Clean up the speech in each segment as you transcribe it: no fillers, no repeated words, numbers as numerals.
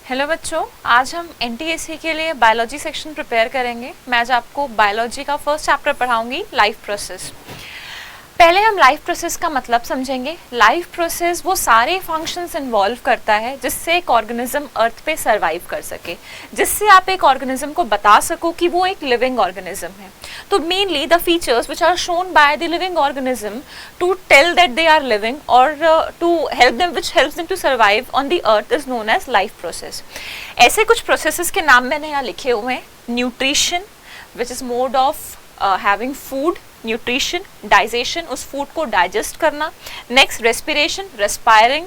Hello बच्चों, आज हम एनटीएससी के लिए बायोलॉजी सेक्शन प्रिपेयर करेंगे। मैं आज आपको बायोलॉजी का फर्स्ट चैप्टर पढ़ाऊंगी, लाइफ प्रोसेस। पहले हम लाइफ प्रोसेस का मतलब समझेंगे। लाइफ प्रोसेस वो सारे फंक्शंस इन्वॉल्व करता है जिससे एक ऑर्गेनिज्म अर्थ पे सरवाइव कर सके, जिससे आप एक ऑर्गेनिज्म को बता सको कि वो एक लिविंग ऑर्गेनिज्म है। तो mainly the features which are shown by the living organism to tell that they are living और to help them which helps them to survive on the earth is known as life process. ऐसे कुछ processes के नाम मैंने यहाँ लिखे हुए हैं। Nutrition which is mode of having food, nutrition digestion, उस फूड को डाइजेस्ट करना। Next respiration, respiring.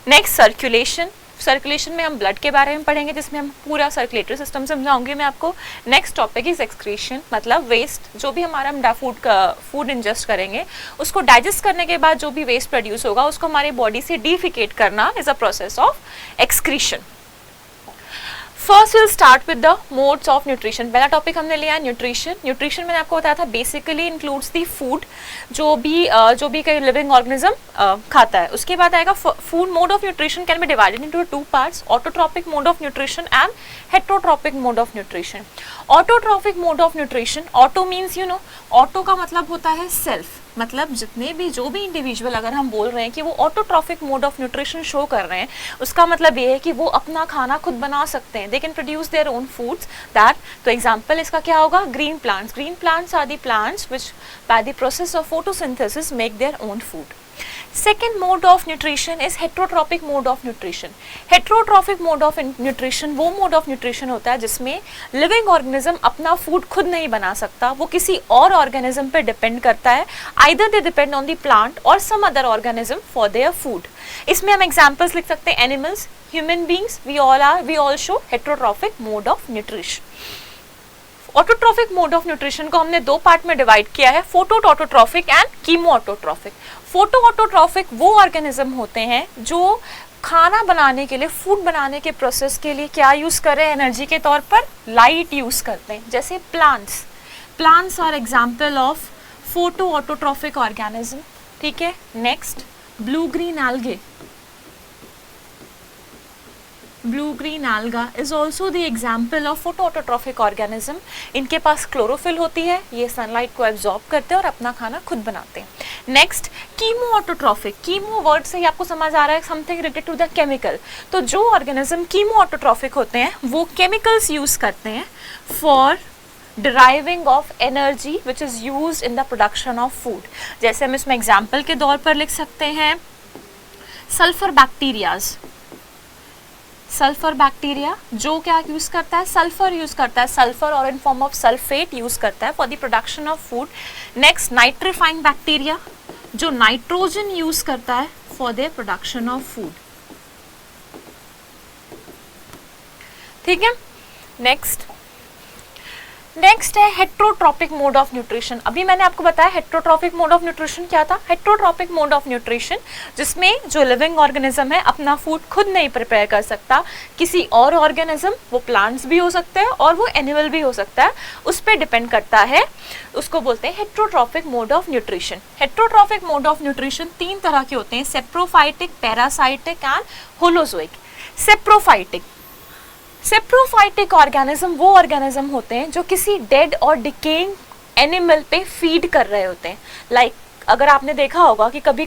Next circulation, circulation में हम ब्लड के बारे में पढ़ेंगे जिसमें हम पूरा सर्कुलेटरी सिस्टम समझाऊंगी मैं आपको। नेक्स्ट टॉपिक इज एक्सक्रीशन, मतलब वेस्ट, जो भी हमारा हम फूड इंजेस्ट करेंगे उसको डाइजेस्ट करने के बाद जो भी वेस्ट प्रोड्यूस होगा उसको हमारे बॉडी से डिफिकेट करना is a process of excretion. First will start with the modes of nutrition. पहला टॉपिक हमने लिया है न्यूट्रिशन। न्यूट्रिशन मैंने आपको बताया था बेसिकली इंक्लूड्स दी फूड, जो भी कोई लिविंग ऑर्गेनिज्म खाता है। उसके बाद आएगा food. Mode of nutrition can be divided into two parts, autotrophic mode of nutrition and heterotrophic mode of nutrition. Autotrophic mode of nutrition, auto means you know, auto का मतलब होता है सेल्फ, मतलब जो भी इंडिविजुअल अगर हम बोल रहे हैं कि वो autotrophic mode of nutrition show कर रहे हैं, उसका मतलब ये है कि वो अपना खाना खुद बना सकते हैं। They can produce their own foods that. तो एग्जांपल इसका क्या होगा? Green plants. Green plants are the plants which by the process of photosynthesis make their own food. Second mode of nutrition is heterotropic mode of nutrition. Heterotropic mode of nutrition वो mode of nutrition होता है जिसमें living organism अपना food खुद नहीं बना सकता, वो किसी और organism पे depend करता है। Either they depend on the plant or some other organism for their food. इसमें हम examples लिख सकते हैं animals, human beings, we all show heterotropic mode of nutrition. Autotrophic mode of nutrition को हमने दो पार्ट में डिवाइड किया है, फोटोऑटोट्रॉफिक एंड कीमोऑटोट्रॉफिक। फोटोऑटोट्रॉफिक वो ऑर्गेनिज्म होते हैं जो खाना बनाने के लिए, फूड बनाने के प्रोसेस के लिए क्या यूज कर रहे हैं? एनर्जी के तौर पर लाइट यूज करते हैं, जैसे plants. Plants are example of photoautotrophic organism. ठीक है। Next, blue green algae. Blue green alga is also the example of photoautotropic organism. इनके पास क्लोरोफिल होती है, ये सनलाइट को एब्जॉर्ब करते हैं और अपना खाना खुद बनाते हैं। नेक्स्ट, कीमोऑटोट्रॉफिक। कीमो वर्ड से ही आपको समझ आ रहा है something related to the chemical. तो जो ऑर्गेनिज्म कीमोऑटोट्रॉफिक होते हैं वो केमिकल्स यूज करते हैं for deriving of energy which is used in the production of food. जैसे हम इसमें एग्जाम्पल के तौर पर लिख सकते हैं सल्फर बैक्टीरियाज। सल्फर बैक्टीरिया जो क्या यूज करता है? सल्फर यूज करता है, सल्फर और in form of sulphate use करता है for the production of food. Next, nitrifying bacteria जो नाइट्रोजन यूज करता है for the production of food. ठीक है। नेक्स्ट है हेटरोट्रॉपिक मोड ऑफ न्यूट्रिशन। अभी मैंने आपको बताया हेटरोट्रॉपिक मोड ऑफ न्यूट्रिशन क्या था। हेटरोट्रॉपिक मोड ऑफ न्यूट्रिशन जिसमें जो लिविंग ऑर्गेनिज्म है अपना फूड खुद नहीं प्रिपेयर कर सकता, किसी और ऑर्गेनिज्म, वो प्लांट्स भी हो सकते हैं और वो एनिमल भी हो सकता है, उस पर डिपेंड करता है, उसको बोलते हैं heterotrophic mode of nutrition. Heterotrophic mode of nutrition तीन तरह के होते हैं, saprophytic, parasitic and holozoic. Saprophytic organism वो ऑर्गेनिज्म होते हैं जो किसी डेड और डिकेइंग एनिमल पे फीड कर रहे होते हैं। लाइक अगर आपने देखा होगा कि कभी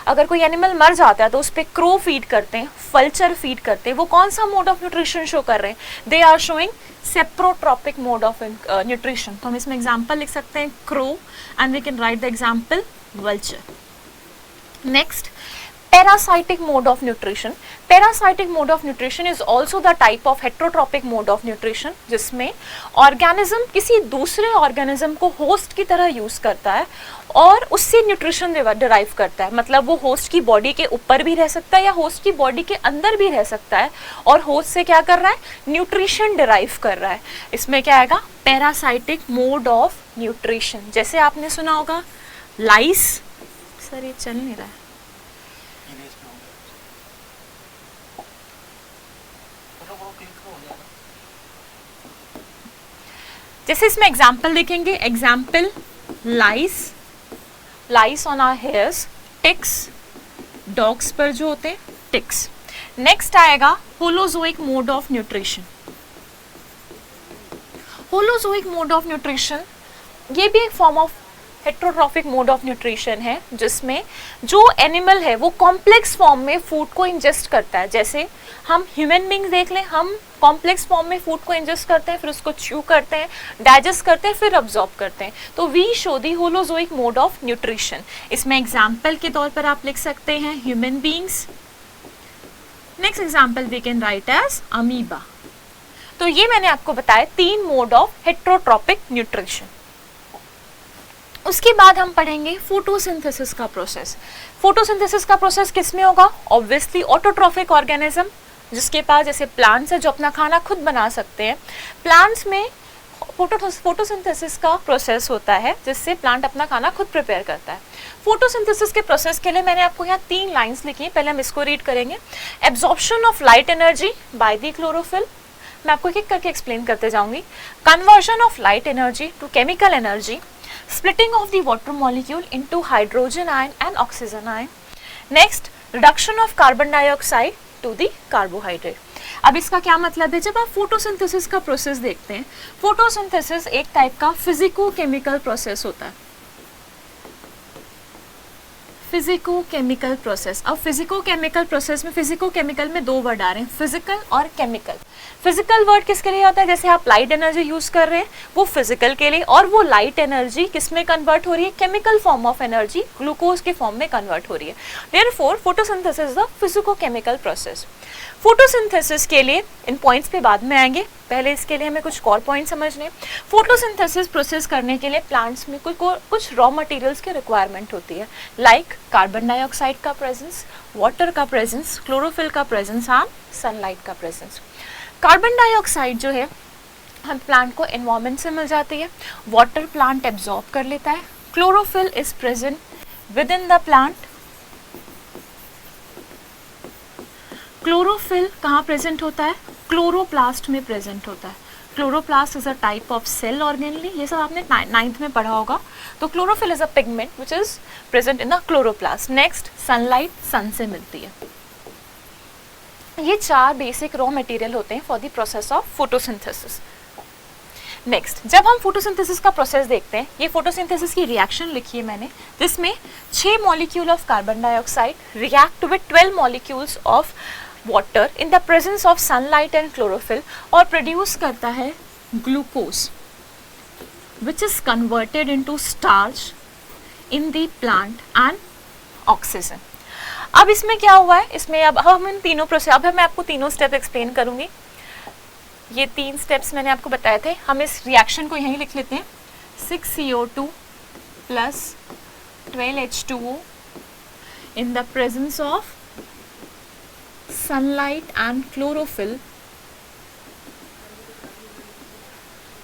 अगर कोई एनिमल मर जाता है तो उस पर क्रो फीड करते हैं, फल्चर फीड करते हैं। वो कौन सा मोड ऑफ न्यूट्रिशन शो कर रहे हैं? They are showing saprotrophic mode of nutrition. तो हम इसमें एग्जाम्पल लिख सकते हैं crow and we can write the example vulture. Next, parasitic mode of nutrition. Parasitic mode of nutrition is also the type of heterotropic mode of nutrition जिसमें organism किसी दूसरे organism को होस्ट की तरह यूज करता है और उससे न्यूट्रिशन डिराइव करता है। मतलब वो होस्ट की बॉडी के ऊपर भी रह सकता है या होस्ट की बॉडी के अंदर भी रह सकता है और होस्ट से क्या कर रहा है? न्यूट्रिशन डिराइव कर रहा है। इसमें क्या आएगा? Parasitic mode of nutrition. जैसे आपने सुना होगा लाइस। सर ये चल नहीं रहा है। जैसे इसमें एग्जाम्पल देखेंगे, example lice on our hairs, ticks, dogs पर जो होते हैं टिक्स। नेक्स्ट आएगा holozoic mode of nutrition. Holozoic mode of nutrition ये भी एक form of heterotrophic mode of nutrition है, जिसमें जो एनिमल है वो कॉम्प्लेक्स फॉर्म में फूड को इंजेस्ट करता है। जैसे हम ह्यूमन बींग्स देख लें, हम कॉम्प्लेक्स फॉर्म में फूड को इंजेस्ट करते हैं, फिर उसको च्यू करते हैं, डाइजेस्ट करते हैं, फिर अब्जॉर्ब करते हैं। तो we show the holozoic mode of nutrition. इसमें एग्जाम्पल के तौर पर आप लिख सकते हैं human beings. Next example we can write as amoeba. तो ये मैंने आपको बताया 3 मोड ऑफ हेट्रोट्रॉपिक न्यूट्रिशन। उसके बाद हम पढ़ेंगे फोटोसिंथेसिस का प्रोसेस। फोटोसिंथेसिस का प्रोसेस किस में होगा? ऑब्वियसली ऑटोट्रॉफिक ऑर्गेनिज्म, जिसके पास जैसे प्लांट्स है जो अपना खाना खुद बना सकते हैं। प्लांट्स में फोटोसिंथेसिस का प्रोसेस होता है जिससे प्लांट अपना खाना खुद प्रिपेयर करता है। फोटोसिंथेसिस के प्रोसेस के लिए मैंने आपको यहाँ 3 लाइंस लिखी हैं, पहले हम इसको रीड करेंगे। Absorption of light energy by the chlorophyll, मैं आपको एक करके एक्सप्लेन करते जाऊंगी। Conversion of light energy to chemical energy, splitting of the water molecule into hydrogen ion and oxygen ion. Next, reduction of carbon dioxide to the carbohydrate. अब इसका क्या मतलब है? जब आप फोटोसिंथेसिस का प्रोसेस देखते हैं, फोटोसिंथेसिस एक टाइप का फिजिको केमिकल प्रोसेस होता है। Physico chemical process. अब फिजिको केमिकल प्रोसेस में फिजिको केमिकल में 2 वर्ड आ रहे हैं, फिजिकल और केमिकल। फिजिकल वर्ड किसके लिए होता है? जैसे आप लाइट एनर्जी यूज कर रहे हैं वो फिजिकल के लिए, और वो लाइट एनर्जी किस में कन्वर्ट हो रही है? Chemical form of energy glucose के फॉर्म में कन्वर्ट हो रही है। Therefore photosynthesis is the physico chemical process. Photosynthesis के लिए इन पॉइंट्स पे बाद में आएंगे, पहले इसके लिए हमें कुछ और पॉइंट समझने। फोटोसिंथेसिस प्रोसेस करने के लिए प्लांट्स में कुछ रॉ मटेरियल्स की रिक्वायरमेंट होती है, लाइक कार्बन डाइऑक्साइड का प्रेजेंस, वाटर का प्रेजेंस, क्लोरोफिल का प्रेजेंस एंड सनलाइट का प्रेजेंस। कार्बन डाइऑक्साइड जो है हम प्लांट को एनवायरनमेंट से मिल जाती है, वाटर प्लांट एब्जॉर्ब कर लेता है, chlorophyll is present within the plant. Chlorophyll कहाँ प्रेजेंट होता है? क्लोरोप्लास्ट में प्रेजेंट होता है। Chloroplast is a type of cell organelle, ये सब आपने 9th में पढ़ा होगा। तो chlorophyll is a pigment which is present in the chloroplast. Next, sunlight sun से मिलती है। ये 4 बेसिक रॉ मटेरियल होते हैं for the process of photosynthesis. Next, जब हम फोटोसिंथेसिस का प्रोसेस देखते हैं, ये फोटोसिंथेसिस की रिएक्शन लिखी है मैंने, जिसमें 6 molecule of carbon dioxide react with 12 molecules of water in the presence of sunlight and chlorophyll और प्रोड्यूस करता है glucose which is converted into starch in the plant and oxygen. अब इसमें क्या हुआ है? इसमें अब हम इन तीनों प्रोसेस, अब मैं आपको तीनों स्टेप एक्सप्लेन करूंगी। ये 3 स्टेप्स मैंने आपको बताए थे, हम इस रिएक्शन को यहीं लिख लेते हैं। 6CO2 plus 12H2O in the presence of sunlight and chlorophyll,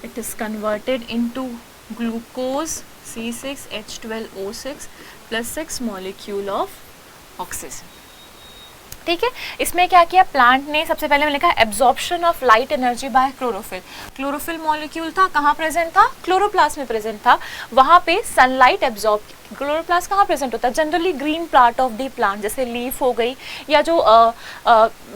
it is converted into glucose C6H12O6 plus 6 molecule of oxygen। ठीक है, इसमें क्या किया प्लांट ने? सबसे पहले मैंने लिखा absorption of light energy bye chlorophyll. Chlorophyll molecule था, कहाँ प्रेजेंट था? क्लोरोप्लास्ट में प्रेजेंट था। वहाँ पे सनलाइट एब्जॉर्ब, क्लोरोप्लास्ट कहाँ प्रेजेंट होता है? Generally green part of the plant, जैसे लीफ हो गई, या जो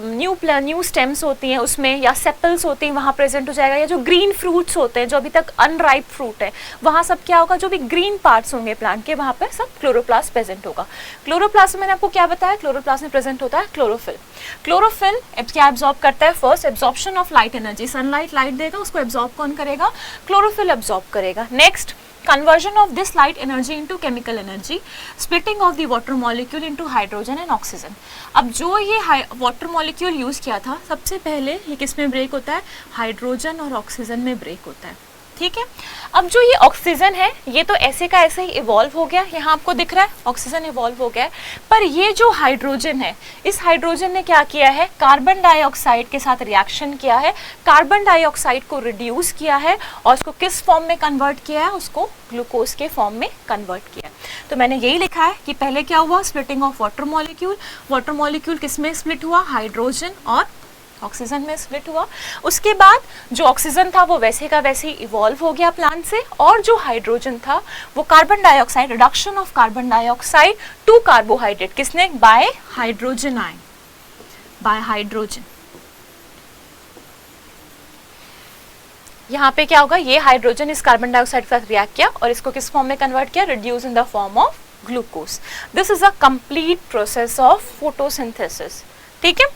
न्यू स्टेम्स होती हैं उसमें, या सेपल्स होती हैं वहाँ प्रेजेंट हो जाएगा, या जो ग्रीन फ्रूट्स होते हैं जो अभी तक अनराइप फ्रूट है वहाँ सब क्या होगा? जो भी ग्रीन पार्ट्स होंगे प्लांट के वहाँ पर सब क्लोरोप्लास्ट प्रेजेंट होगा। क्लोरोप्लास्ट में मैंने आपको क्या बताया? क्लोरोप्लास्ट में प्रेजेंट होता है क्लोरोफिल। क्लोरोफिल क्या एब्जॉर्ब करता है? First, absorption of light energy, sunlight light देगा, उसको एब्जॉर्ब कौन करेगा? क्लोरोफिल एब्जॉर्ब करेगा। Next, conversion of this light energy into chemical energy, splitting of the water molecule into hydrogen and oxygen। अब जो ये वाटर मॉलिक्यूल यूज किया था, सबसे पहले ये किस में ब्रेक होता है? हाइड्रोजन और ऑक्सीजन में ब्रेक होता है। ठीक है, अब जो ये ऑक्सीजन है ये तो ऐसे का ऐसे ही इवॉल्व हो गया, यहाँ आपको दिख रहा है ऑक्सीजन इवॉल्व हो गया है, पर ये जो हाइड्रोजन है, इस हाइड्रोजन ने क्या किया है? कार्बन डाइऑक्साइड के साथ रिएक्शन किया है, कार्बन डाइऑक्साइड को रिड्यूस किया है और उसको किस फॉर्म में कन्वर्ट किया है? उसको ग्लूकोज के फॉर्म में कन्वर्ट किया। तो मैंने यही लिखा है कि पहले क्या हुआ? Splitting of water molecule. Water molecule किस में स्प्लिट हुआ? हाइड्रोजन और ऑक्सीजन में स्प्लिट हुआ। उसके बाद जो ऑक्सीजन था वो वैसे का वैसे ही इवॉल्व हो गया प्लांट से, और जो हाइड्रोजन था वो carbon dioxide, reduction of carbon dioxide to carbohydrate, किसने? By hydrogen ion, by hydrogen. यहाँ पे क्या होगा, ये हाइड्रोजन इस कार्बन डाइऑक्साइड के साथ रिएक्ट किया और इसको किस फॉर्म में कन्वर्ट किया, reduce in the form of glucose. This is a complete process of photosynthesis. ठीक है,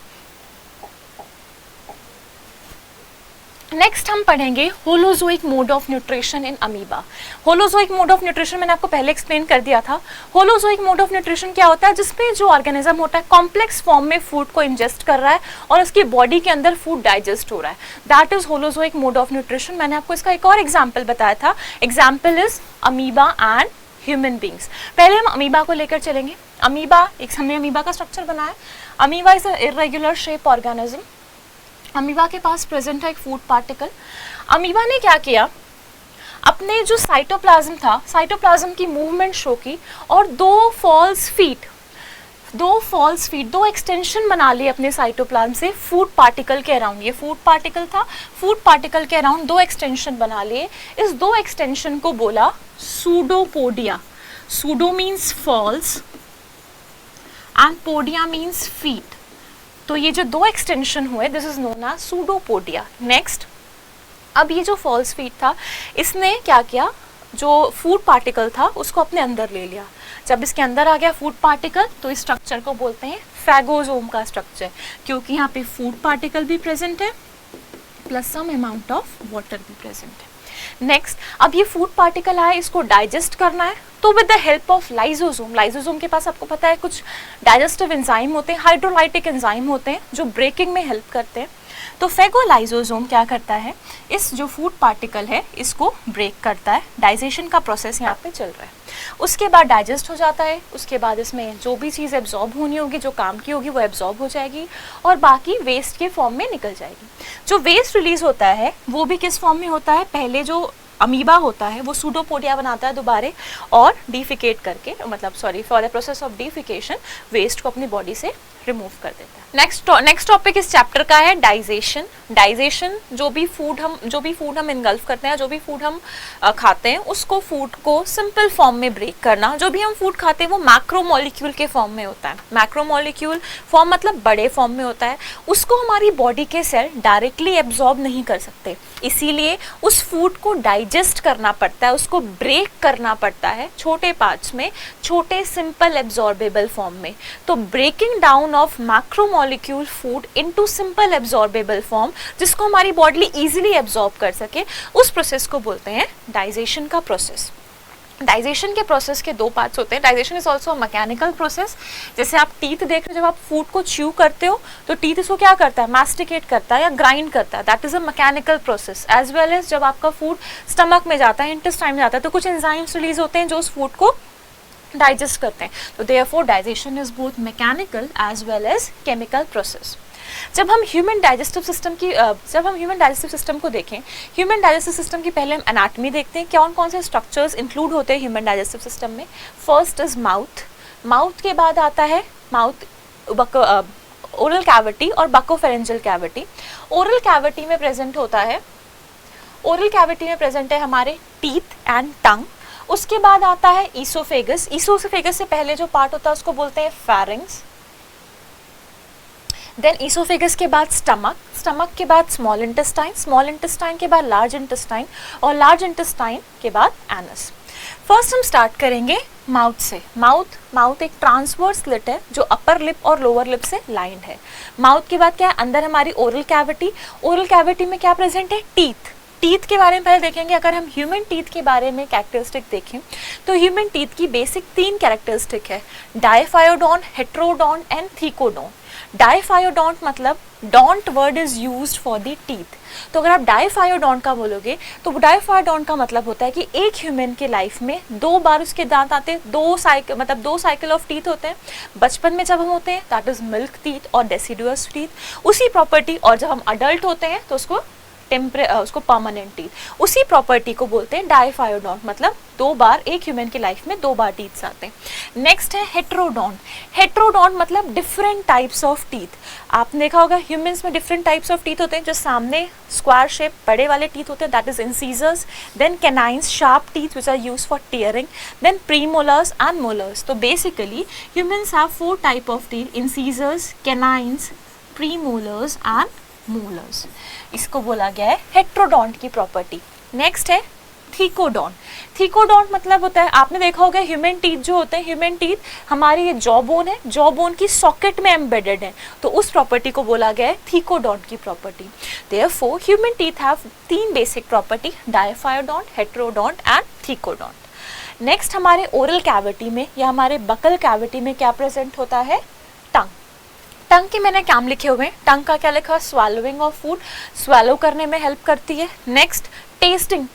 नेक्स्ट हम पढ़ेंगे holozoic mode of nutrition in amoeba. Holozoic mode of nutrition मैंने आपको पहले एक्सप्लेन कर दिया था। होलोजोइक मोड ऑफ न्यूट्रिशन क्या होता है, जिसमें जो ऑर्गेनिज्म होता है कॉम्प्लेक्स फॉर्म में फूड को इंजेस्ट कर रहा है और उसकी बॉडी के अंदर फूड डाइजेस्ट हो रहा है, that is holozoic mode of nutrition. मैंने आपको इसका एक और एग्जाम्पल बताया था, example is amoeba and human beings. पहले हम अमीबा को लेकर चलेंगे। अमीबा, एक हमने अमीबा का स्ट्रक्चर बनाया। Amoeba is a irregular shape organism. Amoeba के पास प्रेजेंट है एक फूड पार्टिकल। अमीबा ने क्या किया, अपने जो साइटोप्लाज्म था, साइटोप्लाज्म की मूवमेंट शो की और दो फॉल्स फीट, दो एक्सटेंशन बना लिए अपने साइटोप्लाज्म से फूड पार्टिकल के अराउंड। ये फूड पार्टिकल था, फूड पार्टिकल के अराउंड दो एक्सटेंशन बना लिए। इस दो एक्सटेंशन को बोला pseudopodia. Pseudo means false and podia means feet. तो ये जो दो एक्सटेंशन हुए, this is known as pseudopodia. Next, अब ये जो फॉल्स फीट था, इसने क्या किया, जो फूड पार्टिकल था उसको अपने अंदर ले लिया। जब इसके अंदर आ गया फूड पार्टिकल तो इस स्ट्रक्चर को बोलते हैं फैगोसोम का स्ट्रक्चर, क्योंकि यहाँ पे फूड पार्टिकल भी प्रेजेंट है plus some amount of water भी प्रेजेंट है। नेक्स्ट, अब ये फूड पार्टिकल आया, इसको डाइजेस्ट करना है, तो with the help of lysosome, lysosome के पास आपको पता है कुछ डाइजेस्टिव एंजाइम होते हैं, हाइड्रोलाइटिक एंजाइम होते हैं जो ब्रेकिंग में हेल्प करते हैं। तो फेगोलाइजोसोम क्या करता है, इस जो फूड पार्टिकल है इसको ब्रेक करता है। डाइजेशन का प्रोसेस यहाँ पे चल रहा है। उसके बाद डाइजेस्ट हो जाता है, उसके बाद इसमें जो भी चीज़ एब्जॉर्ब होनी होगी, जो काम की होगी वो एब्जॉर्ब हो जाएगी और बाकी वेस्ट के फॉर्म में निकल जाएगी। जो वेस्ट रिलीज होता है वो भी किस फॉर्म में होता है, पहले जो अमीबा होता है वो सूडोपोडिया बनाता है दोबारे और डिफिकेट करके, मतलब sorry, for the process of defecation waste को अपनी बॉडी से रिमूव कर देता है। नेक्स्ट टॉपिक इस चैप्टर का है डाइजेशन। डाइजेशन, जो भी फूड हम इनगल्फ करते हैं, जो भी फूड हम खाते हैं, उसको फूड को सिंपल फॉर्म में ब्रेक करना। जो भी हम फूड खाते हैं वो मैक्रो मॉलिक्यूल के फॉर्म में होता है। मैक्रो मॉलिक्यूल फॉर्म मतलब बड़े फॉर्म में होता है। उसको हमारी बॉडी के सेल डायरेक्टली एब्जॉर्ब नहीं कर सकते, इसीलिए उस फूड को डाइजेस्ट करना पड़ता है, उसको ब्रेक करना पड़ता है छोटे पार्ट्स में, छोटे सिंपल एब्जॉर्बेबल फॉर्म में। तो breaking down of macromolecule food into simple absorbable form, जिसको हमारी बॉडी इजीली एब्जॉर्ब कर सके, उस प्रोसेस को बोलते हैं डाइजेशन का प्रोसेस। डाइजेशन के प्रोसेस के दो पार्ट्स होते हैं। Digestion is also mechanical process. जैसे आप टीथ देख रहे हो, जब आप फूड को च्यू करते हो तो टीथ इसको क्या करता है, मास्टिकेट करता है या ग्राइंड करता है, that is a mechanical process. As well as जब आपका फूड स्टमक में जाता है, इंटेस्टाइन में जाता है, तो कुछ एंजाइम्स रिलीज होते हैं जो उस फूड को डाइजेस्ट करते हैं। तो therefore digestion is both mechanical as well as chemical process. जब हम ह्यूमन डाइजेस्टिव सिस्टम को देखें, ह्यूमन डाइजेस्टिव सिस्टम की पहले हम एनाटॉमी देखते हैं, कौन कौन से स्ट्रक्चर्स इंक्लूड होते हैं ह्यूमन डाइजेस्टिव सिस्टम में। First is mouth. माउथ के बाद आता है ओरल कैविटी और बकोफेरेंजियल कैविटी। ओरल कैविटी में प्रेजेंट है हमारे टीथ एंड टंग। उसके बाद आता है ईसोफेगस। ईसोफेगस से पहले जो पार्ट होता है उसको बोलते हैं फेरिंग्स। देन ईसोफेगस के बाद स्टमक के बाद स्मॉल इंटेस्टाइन के बाद लार्ज इंटेस्टाइन और लार्ज इंटेस्टाइन के बाद एनस। फर्स्ट हम स्टार्ट करेंगे माउथ से। माउथ एक ट्रांसवर्स स्लिट है जो अपर लिप और लोअर लिप से लाइंड है। माउथ के बाद क्या है, अंदर हमारी ओरल कैविटी। ओरल कैविटी में क्या प्रेजेंट है, टीथ के बारे में पहले देखेंगे। अगर हम ह्यूमन टीथ के बारे में कैरेक्टरिस्टिक देखें तो ह्यूमन टीथ की बेसिक 3 कैरेक्टरिस्टिक है, डायफायोडोंट, हेट्रोडोंट एंड थीकोडोंट। डायफायोडोंट मतलब don't word is used for the teeth. तो अगर आप डायफायोडोंट का बोलोगे तो डायफायोडोंट का मतलब होता है कि एक ह्यूमन के लाइफ में 2 बार उसके दांत आते हैं, 2 साइकिल ऑफ टीथ होते हैं। बचपन में जब हम होते हैं दैट इज मिल्क टीथ और डेसिडुअस टीथ, उसी प्रॉपर्टी। और जब हम अडल्ट होते हैं तो उसको परमानेंट टीथ, उसी प्रॉपर्टी को बोलते हैं डायफायोडोंट, मतलब 2 बार एक ह्यूमन की लाइफ में 2 बार टीथ आते हैं। नेक्स्ट है हेट्रोडोंट। हेट्रोडोंट मतलब डिफरेंट टाइप्स ऑफ टीथ। आपने देखा होगा ह्यूमंस में डिफरेंट टाइप्स ऑफ टीथ होते हैं। जो सामने स्क्वायर शेप बड़े वाले टीथ होते हैं that is incisors, then canines sharp teeth which are use for tearing, then premolars and molars. तो basically humans have 4 type of teeth, incisors, canines, premolars and molars. इसको बोला गया है हेट्रोडोंट की प्रॉपर्टी। नेक्स्ट है thecodont. Thecodont मतलब होता है, आपने देखा होगा ह्यूमन टीथ जो होते हैं, ह्यूमन टीथ हमारी ये जॉ बोन है, जॉ बोन की सॉकेट में एम्बेडेड है, तो उस प्रॉपर्टी को बोला गया है थीकोडोंट की property. Therefore human teeth have 3 basic property, diphyodont, heterodont and thecodont. Next हमारे ओरल कैविटी में या हमारे बकल कैविटी में क्या प्रेजेंट होता है? टंग। टंग के मैंने क्या लिखे हुए हैं? टंग का क्या लिखा? स्वैलोइंग ऑफ फूड, स्वैलो करने में हेल्प करती है। नेक्स्ट टेस्टिंग,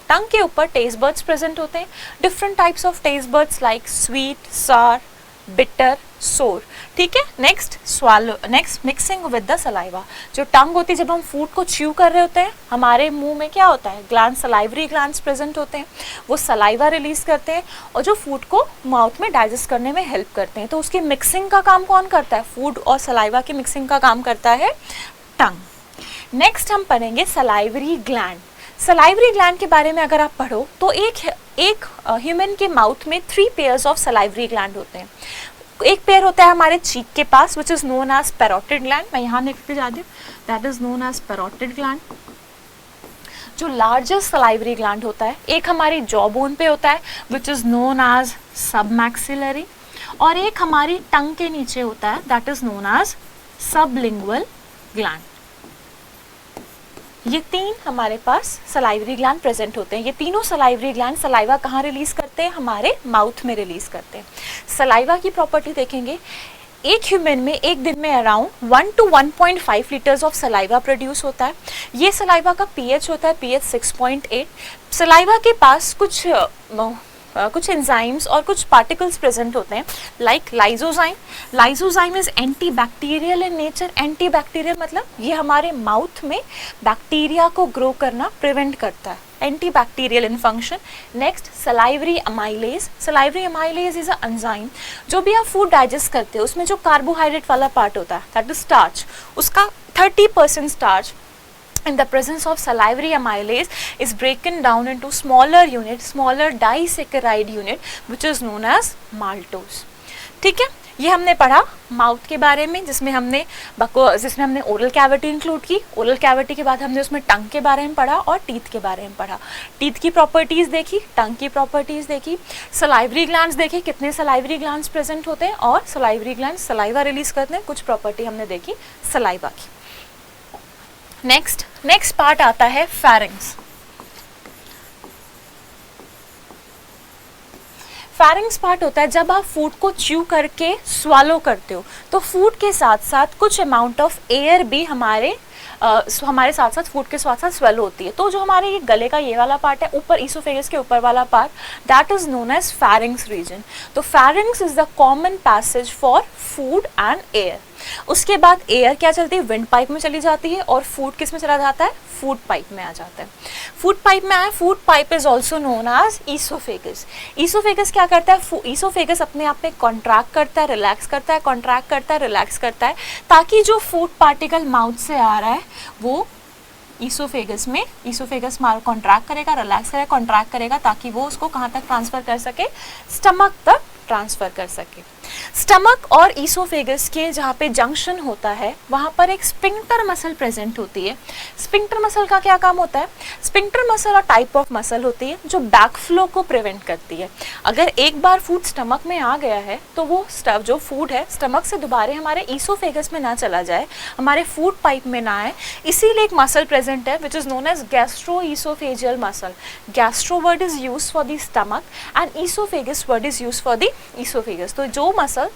टंग के ऊपर टेस्ट बर्ड्स प्रेजेंट होते हैं, different types of taste buds like sweet, सार, बिटर, सोर। ठीक है। Next swallow, next mixing with the saliva. जो टंग होती है, जब हम फूड को च्यू कर रहे होते हैं, हमारे मुंह में क्या होता है? ग्लैंड, सलाइवरी ग्लैंड्स प्रेजेंट होते हैं, वो सलाइवा रिलीज करते हैं और जो फूड को माउथ में डाइजेस्ट करने में हेल्प करते हैं। तो उसकी मिक्सिंग का काम कौन करता है? फूड और सलाइवा की मिक्सिंग का काम करता है टंग। नेक्स्ट हम पढ़ेंगे सलाइवरी ग्लैंड। सलाइवरी ग्लैंड के बारे में अगर आप पढ़ो तो एक ह्यूमन के माउथ में 3 पेयर्स ऑफ सलाइवरी ग्लैंड होते हैं। एक पेयर होता है हमारे चीक के पास which is known as parotid gland, मैं यहाँ लिख के जाती हूँ, that is known as parotid gland, जो लार्जेस्ट सलाइवरी ग्लैंड होता है। एक हमारी जॉ बोन पे होता है which is known as submaxillary, और एक हमारी टंग के नीचे होता है that is known as sublingual gland. ये 3 हमारे पास सलाइवरी ग्लैंड प्रेजेंट होते हैं। ये तीनों सलाइवरी ग्लैंड सलाइवा कहाँ रिलीज करते हैं? हमारे माउथ में रिलीज करते हैं। सलाइवा की प्रॉपर्टी देखेंगे, एक ह्यूमन में एक दिन में around 1 to 1.5 litres of saliva produce होता है। ये सलाइवा का पीएच होता है पीएच 6.8। सलाइवा के पास कुछ एंजाइम्स और कुछ पार्टिकल्स प्रेजेंट होते हैं like lysozyme. Lysozyme is anti bacterial in nature. Anti bacterial मतलब ये हमारे माउथ में बैक्टीरिया को ग्रो करना प्रिवेंट करता है, anti bacterial in function. Next salivary amylase. Salivary amylase is a enzyme. जो भी आप फूड डाइजेस्ट करते हो उसमें जो कार्बोहाइड्रेट वाला पार्ट होता है दैट इज स्टार्च, उसका 30% starch in the presence of salivary amylase is broken down into smaller disaccharide unit which is known as maltose। ठीक है, ये हमने पढ़ा माउथ के बारे में, जिसमें हमने ओरल कैविटी इंक्लूड की। ओरल कैविटी के बाद हमने उसमें टंग के बारे में पढ़ा और टीथ के बारे में पढ़ा। टीथ की प्रॉपर्टीज देखी, टंग की प्रॉपर्टीज देखी, सलाइवरी ग्लैंड्स देखे, कितने सलाइवरी ग्लैंड्स प्रेजेंट होते हैं और सलाइवरी ग्लैंड्स सलाइवा रिलीज करते हैं, कुछ प्रॉपर्टी हमने देखी सलाइवा की। नेक्स्ट पार्ट आता है फैरिंग्स। फैरिंग्स पार्ट होता है जब आप फूड को च्यू करके स्वालो करते हो तो फूड के साथ साथ कुछ अमाउंट ऑफ एयर भी हमारे साथ साथ फूड के साथ साथ स्वेलो होती है। तो जो हमारे ये गले का ये वाला पार्ट है ऊपर, ईसोफेगस के ऊपर वाला part, that is known as pharynx region. तो pharynx is the common passage for food and air. उसके बाद एयर क्या चलती है? विंड पाइप में चली जाती है और फूड किस में चला जाता है? फूड पाइप में आ जाता है। फूड पाइप में आया, food pipe is also known as oesophagus. Oesophagus क्या करता है? ईसोफेगस अपने आप में कॉन्ट्रैक्ट करता है, रिलैक्स करता है, कॉन्ट्रैक्ट करता है, रिलैक्स करता है, ताकि जो फूड पार्टिकल माउथ से आ रहा है वो ईसोफेगस में, ईसोफेगस कॉन्ट्रैक्ट करेगा, रिलैक्स करेगा, कॉन्ट्रैक्ट करेगा, ताकि वो उसको कहाँ तक ट्रांसफर कर सके? स्टमक तक ट्रांसफर कर सके। स्टमक और ईसोफेगस के जहाँ पे जंक्शन होता है वहाँ पर एक स्फिंक्टर मसल प्रेजेंट होती है। स्फिंक्टर मसल का क्या काम होता है? स्फिंक्टर मसल और टाइप ऑफ मसल होती है जो बैक फ्लो को प्रिवेंट करती है। अगर एक बार फूड स्टमक में आ गया है तो वो जो फूड है स्टमक से दोबारा हमारे ईसोफेगस में ना चला जाए, हमारे फूड पाइप में ना आए, इसीलिए एक मसल प्रेजेंट है which is known as gastroesophageal muscle. Gastro word is used for the stomach and oesophagus word is used for the oesophagus. तो जो मसल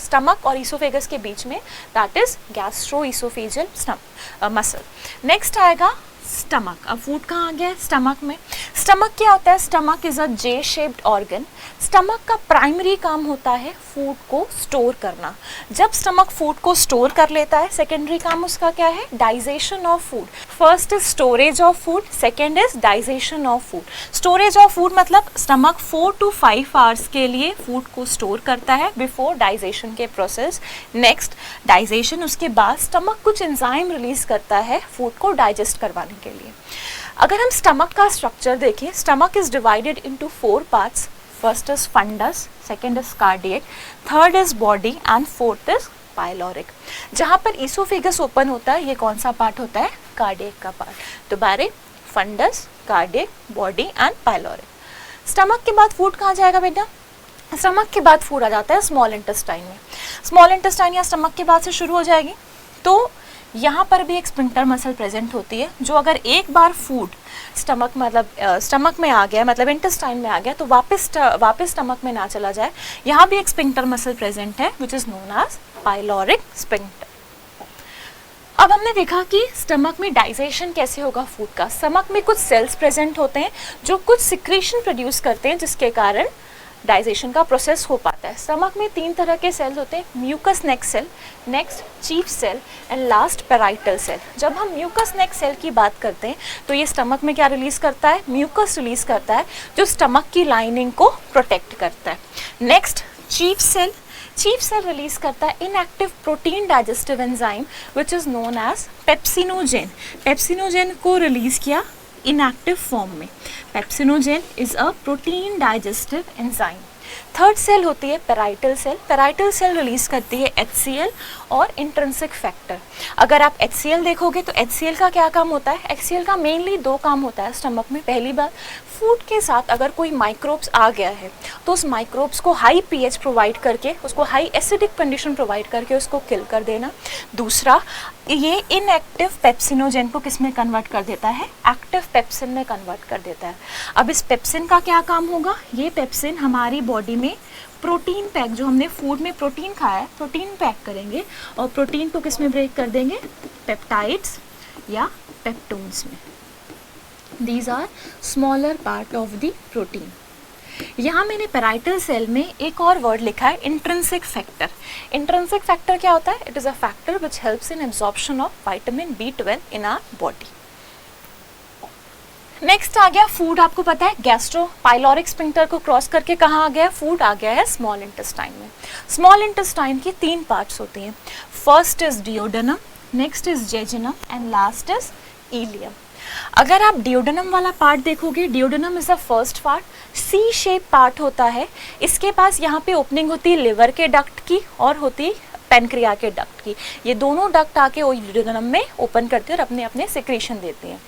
स्टमक और ईसोफेगस के बीच में that is gastroesophageal muscle. Next आएगा stomach. अब food कहाँ आ गया है? स्टमक में। स्टमक क्या होता है? Stomach is a J shaped organ. Stomach का प्राइमरी काम होता है फूड को स्टोर करना। जब स्टमक फूड को स्टोर कर लेता है, सेकेंडरी काम उसका क्या है? Digestion of food. First is storage of food, second is digestion of food. Storage of food मतलब स्टमक 4 to 5 आवर्स के लिए फूड को स्टोर करता है बिफोर डाइजेशन के प्रोसेस। नेक्स्ट डाइजेशन, उसके बाद स्टमक कुछ एंजाइम रिलीज करता है फूड को डाइजेस्ट करवाने के लिए। अगर हम स्टमक का स्ट्रक्चर देखें, stomach is divided into 4 parts. First is fundus, second is cardiac, third is body and fourth is pyloric. जहाँ पर ईसोफेगस ओपन होता है, ये कौन सा पार्ट होता है? कार्डियक का पार्ट। दोबारा fundus, cardiac, body and pyloric. Stomach के बाद फूड कहाँ जाएगा बेटा? स्टमक के बाद फूड आ जाता है स्मॉल इंटेस्टाइन में। स्मॉल इंटेस्टाइन या स्टमक के बाद से शुरू हो जाएगी। तो यहाँ पर भी एक स्फिंक्टर मसल प्रेजेंट होती है, जो अगर एक बार फूड स्टमक मतलब स्टमक में आ गया, मतलब इंटेस्टाइन में आ गया, तो वापस स्टमक में ना चला जाए। यहाँ भी एक स्फिंक्टर मसल प्रेजेंट है which is known as pyloric sphincter. अब हमने देखा कि स्टमक में डाइजेशन कैसे होगा फूड का। स्टमक में कुछ सेल्स प्रेजेंट होते हैं जो कुछ सिक्रीशन प्रोड्यूस करते हैं, जिसके कारण डाइजेशन का प्रोसेस हो पाता है। स्टमक में 3 तरह के सेल्स होते हैं, mucus neck cell, next chief cell and last parietal cell. जब हम म्यूकस नेक सेल की बात करते हैं तो ये स्टमक में क्या रिलीज करता है? म्यूकस रिलीज करता है, जो स्टमक की लाइनिंग को प्रोटेक्ट करता है। नेक्स्ट चीफ सेल रिलीज करता है inactive protein digestive enzyme which is known as pepsinogen. Pepsinogen को रिलीज किया इनएक्टिव फॉर्म में। Pepsinogen is a protein digestive enzyme. Third cell होती है parietal cell. Parietal cell release करती है HCl और इंट्रिंसिक फैक्टर। अगर आप HCl देखोगे तो HCl का क्या काम होता है? HCl का मेनली 2 काम होता है स्टमक में। पहली बात, फूड के साथ अगर कोई माइक्रोब्स आ गया है तो उस माइक्रोब्स को हाई pH प्रोवाइड करके, उसको हाई एसिडिक कंडीशन प्रोवाइड करके उसको किल कर देना। दूसरा, ये इनएक्टिव पेप्सिनोजेन को किस में कन्वर्ट कर देता है? एक्टिव पेप्सिन में कन्वर्ट कर देता है। अब इस पेप्सिन का क्या काम होगा? ये पेप्सिन हमारी बॉडी में प्रोटीन पैक, जो हमने फूड में प्रोटीन खाया है, प्रोटीन पैक करेंगे और प्रोटीन को किस में ब्रेक कर देंगे? पेप्टाइड्स या पेप्टोन्स में। These are smaller part of the protein. यहाँ मैंने पेराइटल सेल में एक और वर्ड लिखा है, इंट्रिंसिक फैक्टर। इंट्रिंसिक फैक्टर क्या होता है? It is a factor which helps in absorption of vitamin B12 in our body. Next आ गया फूड। आपको पता है गैस्ट्रो पाइलोरिक स्फिंक्टर को क्रॉस करके कहाँ आ गया? फूड आ गया है स्मॉल इंटेस्टाइन में। स्मॉल इंटेस्टाइन की 3 पार्ट्स होती हैं। First is duodenum, next is jejunum and last is ileum. अगर आप डिओडेनम वाला पार्ट देखोगे, duodenum is the first part, C shape part होता है। इसके पास यहाँ पे ओपनिंग होती है लिवर के डक्ट की और होती है पेनक्रिया के डक्ट की। ये दोनों डक्ट आके वो डिओडेनम में ओपन करते हैं और अपने अपने सिक्रीशन देते हैं।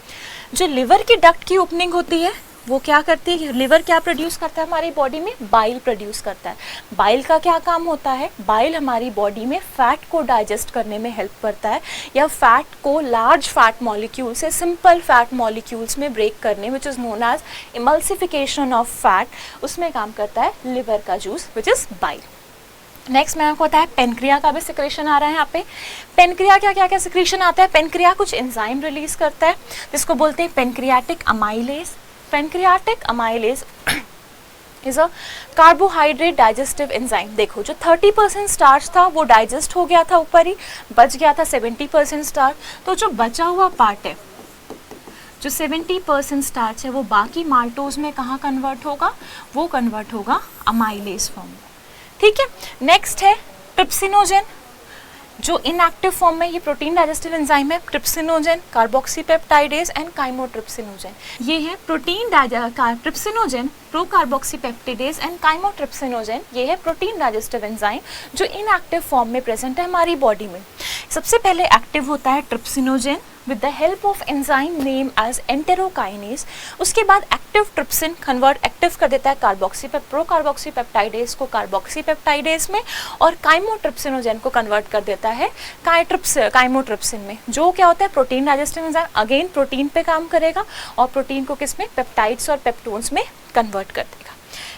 जो लिवर की डक्ट की ओपनिंग होती है वो क्या करती है? लिवर क्या प्रोड्यूस करता है हमारी बॉडी में? बाइल प्रोड्यूस करता है। बाइल का क्या काम होता है? बाइल हमारी बॉडी में फैट को डाइजेस्ट करने में हेल्प करता है, या फैट को लार्ज फैट मॉलिक्यूल से सिंपल फैट मॉलिक्यूल्स में ब्रेक करने, which is known as emulsification of fat, उसमें काम करता है लिवर का juice which is bile. Next मैं आपको बताया पेनक्रिया का भी सिक्रेशन आ रहा है यहाँ पे। पेनक्रिया क्या क्या क्या सिक्रेशन आता है? पेनक्रिया कुछ एंजाइम रिलीज करता है जिसको बोलते हैं pancreatic amylase. Pancreatic amylase is a carbohydrate digestive enzyme. देखो जो 30% स्टार्च था वो डाइजेस्ट हो गया था, ऊपर ही बच गया था 70% स्टार्च। तो जो बचा हुआ पार्ट है, जो 70% स्टार्च है, वो बाकी माल्टोज में कहाँ कन्वर्ट होगा? वो कन्वर्ट होगा अमाइलेज फॉर्म में। ठीक है। नेक्स्ट है ट्रिप्सिनोजेन, जो इनएक्टिव फॉर्म में ये प्रोटीन डाइजेस्टिव एंजाइम है। Trypsinogen, carboxypeptidase and chymotrypsinogen. ये है protein trypsinogen, procarboxypeptidase and chymotrypsinogen. ये है प्रोटीन डाइजेस्टिव एंजाइम जो इनएक्टिव फॉर्म में प्रेजेंट है हमारी बॉडी में। सबसे पहले एक्टिव होता है trypsinogen with the help of enzyme name as enterokinase. उसके बाद एक्टिव ट्रिप्सिन कन्वर्ट एक्टिव कर देता है प्रोकार्बोक्सीपेप्टाइडेज को कार्बोक्सीपेप्टाइडेज में, और काइमोट्रिप्सिनोजेन को कन्वर्ट कर देता है काइमोट्रिप्सिन में, जो क्या होता है protein digestive enzyme. Again protein पे काम करेगा और प्रोटीन को किस में? पेप्टाइड्स और पेप्टोन्स में कन्वर्ट कर देगा।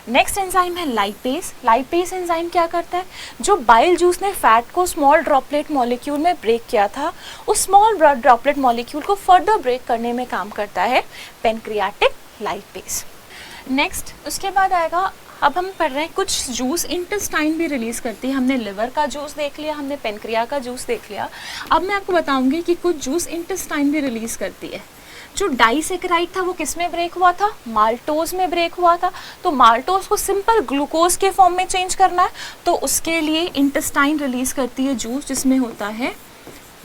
नेक्स्ट एंजाइम है लाइपेज। लाइपेज एंजाइम क्या करता है? जो बाइल जूस ने फैट को स्मॉल ड्रॉपलेट मॉलिक्यूल में ब्रेक किया था, उस स्मॉल ड्रॉपलेट मॉलिक्यूल को फर्दर ब्रेक करने में काम करता है पेनक्रियाटिक लाइपेज। नेक्स्ट उसके बाद आएगा, अब हम पढ़ रहे हैं कुछ जूस इंटेस्टाइन भी रिलीज करती है। हमने लिवर का जूस देख लिया, हमने पेनक्रिया का जूस देख लिया। अब मैं आपको बताऊंगी कि कुछ जूस इंटेस्टाइन भी रिलीज करती है। जो डाइसेकेराइड था वो किस में ब्रेक हुआ था? माल्टोज में ब्रेक हुआ था। तो माल्टोज को सिंपल ग्लूकोज के फॉर्म में चेंज करना है, तो उसके लिए इंटेस्टाइन रिलीज करती है जूस जिसमें होता है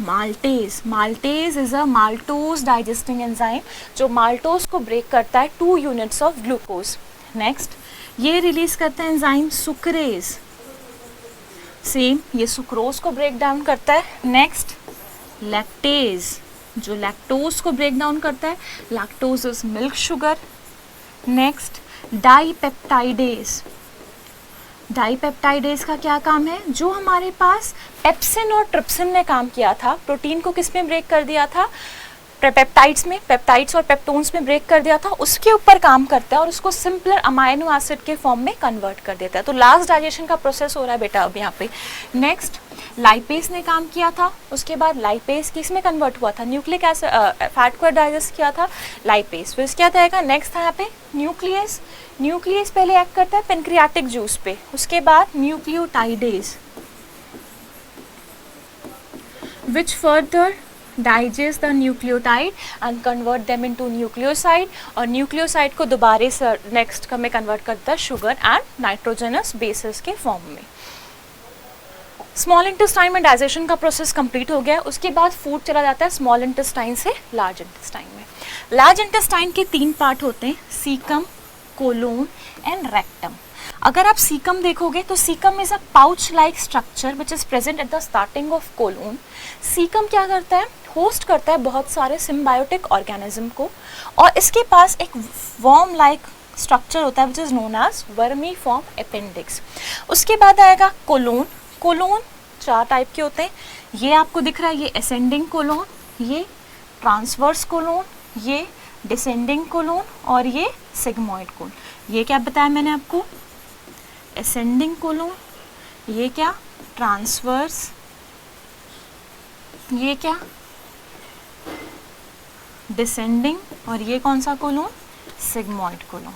maltase. Maltase is a maltose digesting enzyme जो माल्टोज को ब्रेक करता है 2 यूनिट्स ऑफ ग्लूकोज। नेक्स्ट ये रिलीज करता है एंजाइम सुक्रेज। सेम ये सुक्रोज को ब्रेक डाउन करता है. नेक्स्ट लैक्टेज, जो लैक्टोज को ब्रेक डाउन करता है. Lactose is milk sugar. Next dipeptidase. Dipeptidase का क्या काम है? जो हमारे पास पेप्सिन और ट्रिप्सिन ने काम किया था, प्रोटीन को किस में ब्रेक कर दिया था? पेप्टाइड्स में, पेप्टाइड्स और पेप्टोन्स में ब्रेक कर दिया था, उसके ऊपर काम करता है और उसको सिंपलर अमाइनो एसिड के फॉर्म में कन्वर्ट कर देता है. तो लास्ट डाइजेशन का प्रोसेस हो रहा है बेटा अब यहाँ पे. नेक्स्ट लाइपेज ने काम किया था, उसके बाद लाइपेज किस में कन्वर्ट हुआ था? न्यूक्लिक एसिड, फैट को डाइजेस्ट किया था लाइपेज. फिर क्या जाएगा? नेक्स्ट था यहाँ पे न्यूक्लियस. न्यूक्लियस पहले एक्ट करता है पेनक्रियाटिक जूस पे, उसके बाद nucleotidase which further digest the nucleotide and convert them into nucleoside, और nucleoside को दोबारा से नेक्स्ट में कन्वर्ट करता है शुगर एंड नाइट्रोजनस बेसिस के फॉर्म में. स्मॉल इंटेस्टाइन में डाइजेशन का प्रोसेस कंप्लीट हो गया. उसके बाद फूड चला जाता है स्मॉल इंटेस्टाइन से लार्ज इंटेस्टाइन में. लार्ज इंटेस्टाइन के 3 पार्ट होते हैं, सीकम, कोलोन एंड रेक्टम. अगर आप सीकम देखोगे तो caecum is a pouch like structure which is present at the starting of colon. Caecum क्या करता है? होस्ट करता है बहुत सारे सिम्बायोटिक ऑर्गेनिज्म को, और इसके पास एक वर्म लाइक स्ट्रक्चर होता है which is known as vermiform appendix. उसके बाद आएगा कोलोन. कोलोन 4 टाइप के होते हैं. ये आपको दिख रहा है, ये असेंडिंग कोलोन, ये ट्रांसवर्स कोलोन, ये डिसेंडिंग कोलोन और ये सिग्मोइड कोलोन. ये क्या बताया मैंने आपको? असेंडिंग कोलोन, ये क्या? ट्रांसवर्स, ये क्या? डिसेंडिंग, और ये कौन सा कोलोन? Sigmoid colon.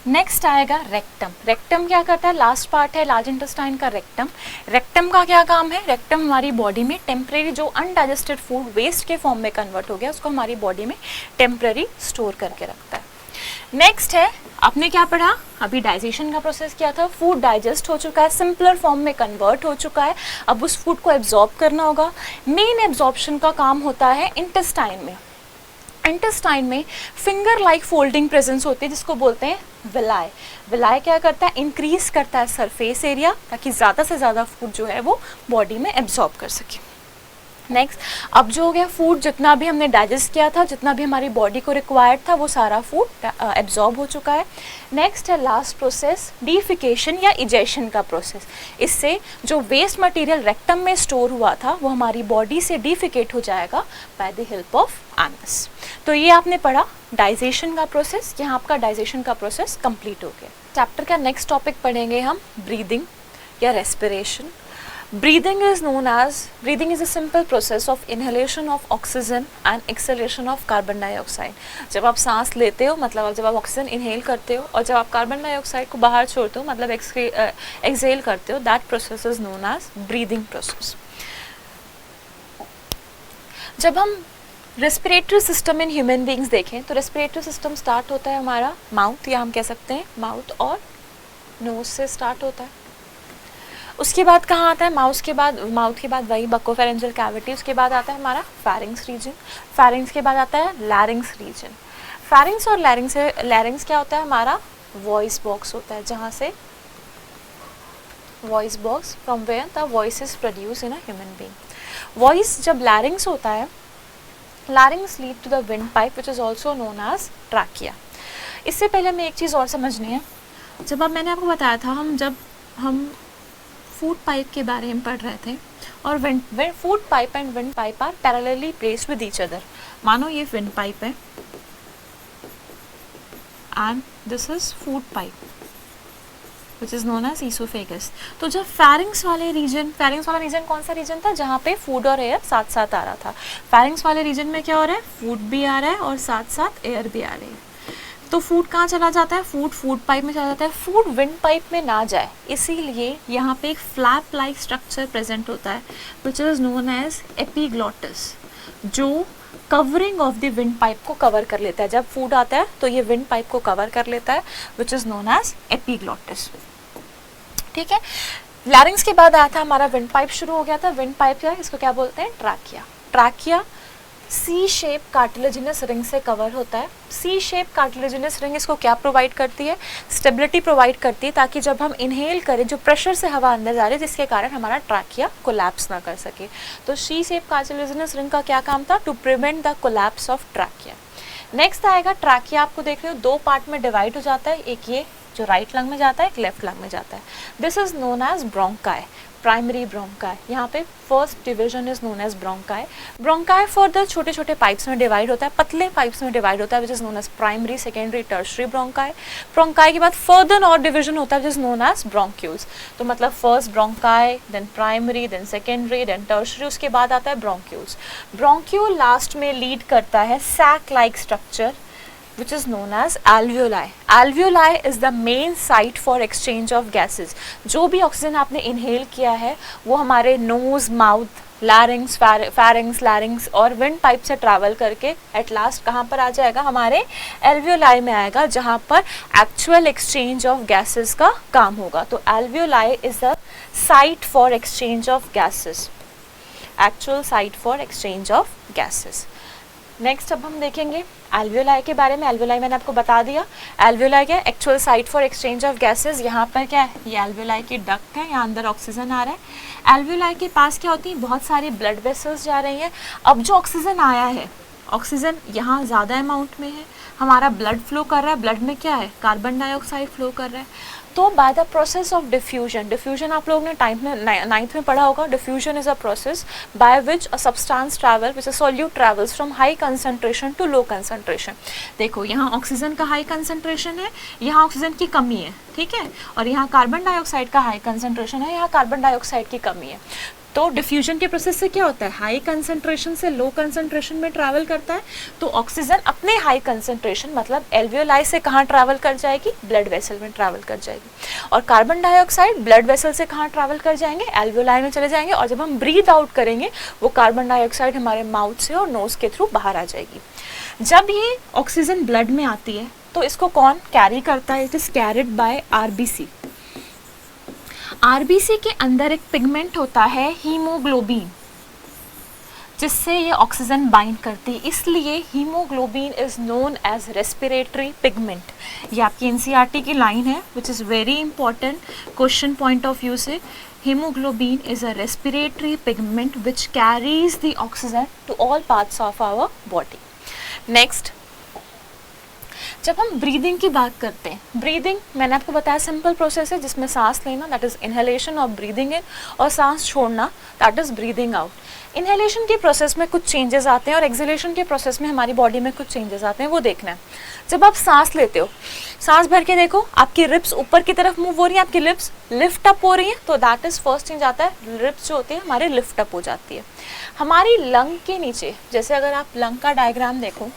नेक्स्ट आएगा रेक्टम. रेक्टम क्या करता है? लास्ट पार्ट है लार्ज इंटेस्टाइन का रेक्टम. रेक्टम का क्या काम है? रेक्टम हमारी बॉडी में टेम्परेरी जो अनडाइजेस्टेड फूड वेस्ट के फॉर्म में कन्वर्ट हो गया उसको हमारी बॉडी में टेम्परेरी स्टोर करके रखता है. नेक्स्ट है, आपने क्या पढ़ा? अभी डाइजेशन का प्रोसेस किया था, फूड डाइजेस्ट हो चुका है, सिंपलर फॉर्म में कन्वर्ट हो चुका है, अब उस फूड को एब्जॉर्ब करना होगा. मेन एब्जॉर्प्शन का काम होता है इंटेस्टाइन में. इंटेस्टाइन में फिंगर लाइक फोल्डिंग प्रेजेंस होती है जिसको बोलते हैं विलाई. विलाई क्या करता है? इंक्रीज करता है सरफेस एरिया ताकि ज़्यादा से ज़्यादा फूड जो है वो बॉडी में एब्जॉर्ब कर सके. नेक्स्ट, अब जो हो गया फूड जितना भी हमने डाइजेस्ट किया था, जितना भी हमारी बॉडी को रिक्वायर्ड था, वो सारा फूड एब्जॉर्ब हो चुका है. नेक्स्ट है लास्ट प्रोसेस डीफिकेशन या इजेशन का प्रोसेस. इससे जो वेस्ट मटेरियल रेक्टम में स्टोर हुआ था वो हमारी बॉडी से डीफिकेट हो जाएगा by the help of anus. तो ये आपने पढ़ा डाइजेशन का प्रोसेस. यहाँ आपका डाइजेशन का प्रोसेस कंप्लीट हो गया. चैप्टर का नेक्स्ट टॉपिक पढ़ेंगे हम ब्रीदिंग या respiration. Breathing is a simple process of inhalation of oxygen and exhalation of carbon dioxide. जब आप सांस लेते हो मतलब जब आप ऑक्सीजन इनहेल करते हो और जब आप कार्बन डाइऑक्साइड को बाहर छोड़ते हो मतलब एक्सहेल करते हो, that process is known as breathing process. जब हम respiratory system in human beings देखें तो रेस्पिरेटरी सिस्टम स्टार्ट होता है हमारा माउथ, या हम कह सकते हैं माउथ और नोज से स्टार्ट होता है. उसके बाद कहाँ आता है? माउथ के बाद वही बकोफेरेंजियल कैविटी. उसके बाद आता है हमारा फैरिंग्स रीजन. फैरिंग्स के बाद आता है लैरिंग्स रीजन. फैरिंग्स और लैरिंग्स क्या होता है? हमारा वॉइस बॉक्स होता है, जहाँ से voice box from where the voice is produce in a human being. Voice जब लैरिंग्स होता है, larynx lead to the wind pipe which is also known as trachea. इससे पहले हमें एक चीज़ और समझनी है. जब अब मैंने आपको बताया था जब हम फूड पाइप के बारे में पढ़ रहे थे और food pipe and wind pipe are parallelly placed with each other. मानो ये विंड पाइप है and this is food pipe which is known as oesophagus. तो जब फैरिंग्स वाला रीजन कौन सा रीजन था? जहाँ पे फूड और एयर साथ साथ आ रहा था. फैरिंग्स वाले रीजन में क्या हो रहा है? फूड भी आ रहा है और साथ साथ एयर भी आ रही है. तो फूड कहाँ चला जाता है? फूड पाइप में चला जाता है. फूड विंड पाइप में ना जाए इसीलिए यहाँ पे एक फ्लैप लाइक स्ट्रक्चर प्रेजेंट होता है which is known as epiglottis, जो covering of the wind pipe को कवर कर लेता है. जब फूड आता है तो ये विंड पाइप को कवर कर लेता है which is known as epiglottis. ठीक है. लैरिंग्स के बाद आया था हमारा विंड पाइप शुरू हो गया था. विंड पाइप क्या है? इसको क्या बोलते हैं? ट्रैकिया. ट्रैकिया सी शेप कार्टिलेजिनस रिंग से कवर होता है। सी शेप कार्टिलेजिनस रिंग इसको क्या प्रोवाइड करती है? स्टेबिलिटी प्रोवाइड करती है, ताकि जब हम इनहेल करें जो प्रेशर से हवा अंदर जा रही है जिसके कारण हमारा ट्रैकिया कोलैप्स ना कर सके। तो सी शेप कार्टिलेजिनस रिंग का क्या काम था? To prevent the collapse of trachea. Next आएगा ट्रैकिया। आपको देख रहे हो दो पार्ट में डिवाइड हो जाता है, एक ये जो राइट लंग में जाता है, एक लेफ्ट लंग में जाता है। This is known as bronchi, primary bronchi. यहाँ पे first division is known as bronchi. Bronchi further छोटे छोटे पाइप्स में डिवाइड होता है, पतले पाइप्स में डिवाइड होता है, which is known as primary, secondary, tertiary bronchi. Bronchi के बाद फर्दर और डिवीजन होता है which is known as bronchioles. तो मतलब first bronchi, then primary, then secondary, then tertiary, उसके बाद आता है ब्रोंक्यूल्स। ब्रोंक्यूल लास्ट में लीड करता है sac like structure which is known as alveoli. Alveoli is the main site for exchange of gases. जो भी ऑक्सीजन आपने इनहेल किया है वो हमारे nose, mouth, larynx, pharynx, larynx और विंड पाइप से ट्रैवल करके एट लास्ट कहाँ पर आ जाएगा? हमारे एल्वियोलाई में आएगा, जहाँ पर एक्चुअल एक्सचेंज ऑफ गैसेस का काम होगा। तो alveoli is the site for exchange of gases, actual site for exchange of gases. Next अब हम देखेंगे एल्वियोलाई के बारे में। एल्वियोलाई मैंने आपको बता दिया। एल्वियोलाई क्या है? Actual site for exchange of gases. यहाँ पर क्या है? ये एल्वियोलाई की डक्ट है, यहाँ अंदर ऑक्सीजन आ रहा है। एल्वियोलाई के पास क्या होती है? बहुत सारी ब्लड वेसल्स जा रही हैं। अब जो ऑक्सीजन आया है, ऑक्सीजन यहाँ ज़्यादा अमाउंट में है, हमारा ब्लड फ्लो कर रहा है, ब्लड में क्या है? कार्बन डाइऑक्साइड फ्लो कर रहा है। तो by the process of diffusion, diffusion आप लोगों ने नाइन्थ में पढ़ा होगा। Diffusion is a process by which a substance travel, which a solute travels from high concentration to low concentration. देखो यहाँ ऑक्सीजन का हाई कंसंट्रेशन है, यहाँ ऑक्सीजन की कमी है, ठीक है, और यहाँ कार्बन डाइऑक्साइड का हाई कंसंट्रेशन है, यहाँ कार्बन डाइऑक्साइड की कमी है। तो डिफ्यूजन के प्रोसेस से क्या होता है? हाई कंसंट्रेशन से लो कंसंट्रेशन में ट्रैवल करता है। तो ऑक्सीजन अपने हाई कंसंट्रेशन मतलब एल्वियोलाई से कहाँ ट्रैवल कर जाएगी? ब्लड वेसल में ट्रैवल कर जाएगी। और कार्बन डाइऑक्साइड ब्लड वेसल से कहाँ ट्रैवल कर जाएंगे? एल्वियोलाई में चले जाएंगे। और जब हम ब्रीथ आउट करेंगे वो कार्बन डाइऑक्साइड हमारे माउथ से और नोज के थ्रू बाहर आ जाएगी। जब ये ऑक्सीजन ब्लड में आती है तो इसको कौन कैरी करता है? It is carried by RBC. RBC के अंदर एक पिगमेंट होता है हीमोग्लोबिन, जिससे ये ऑक्सीजन बाइंड करती है, इसलिए haemoglobin is known as respiratory pigment. ये आपकी एनसीईआरटी की लाइन है which is very important question point of view से। Haemoglobin is a respiratory pigment which carries the oxygen to all parts of our body. Next, जब हम breathing की बात करते हैं, ब्रीदिंग मैंने आपको बताया सिंपल प्रोसेस है जिसमें सांस लेना दैट इज इनहेलेशन और ब्रीदिंग इन, और सांस छोड़ना that is breathing out. Inhalation के प्रोसेस में कुछ चेंजेस आते हैं और एक्सहेलेशन के प्रोसेस में हमारी बॉडी में कुछ चेंजेस आते हैं, वो देखना है। जब आप सांस लेते हो, सांस भर के देखो, आपकी रिप्स ऊपर की तरफ मूव हो रही है, आपकी लिप्स लिफ्ट अप हो रही है, तो दैट इज फर्स्ट चेंज आता है, रिप्स जो होती है हमारे लिफ्ट अप हो जाती है। हमारी लंग के नीचे, जैसे अगर आप लंग का डायग्राम देखो,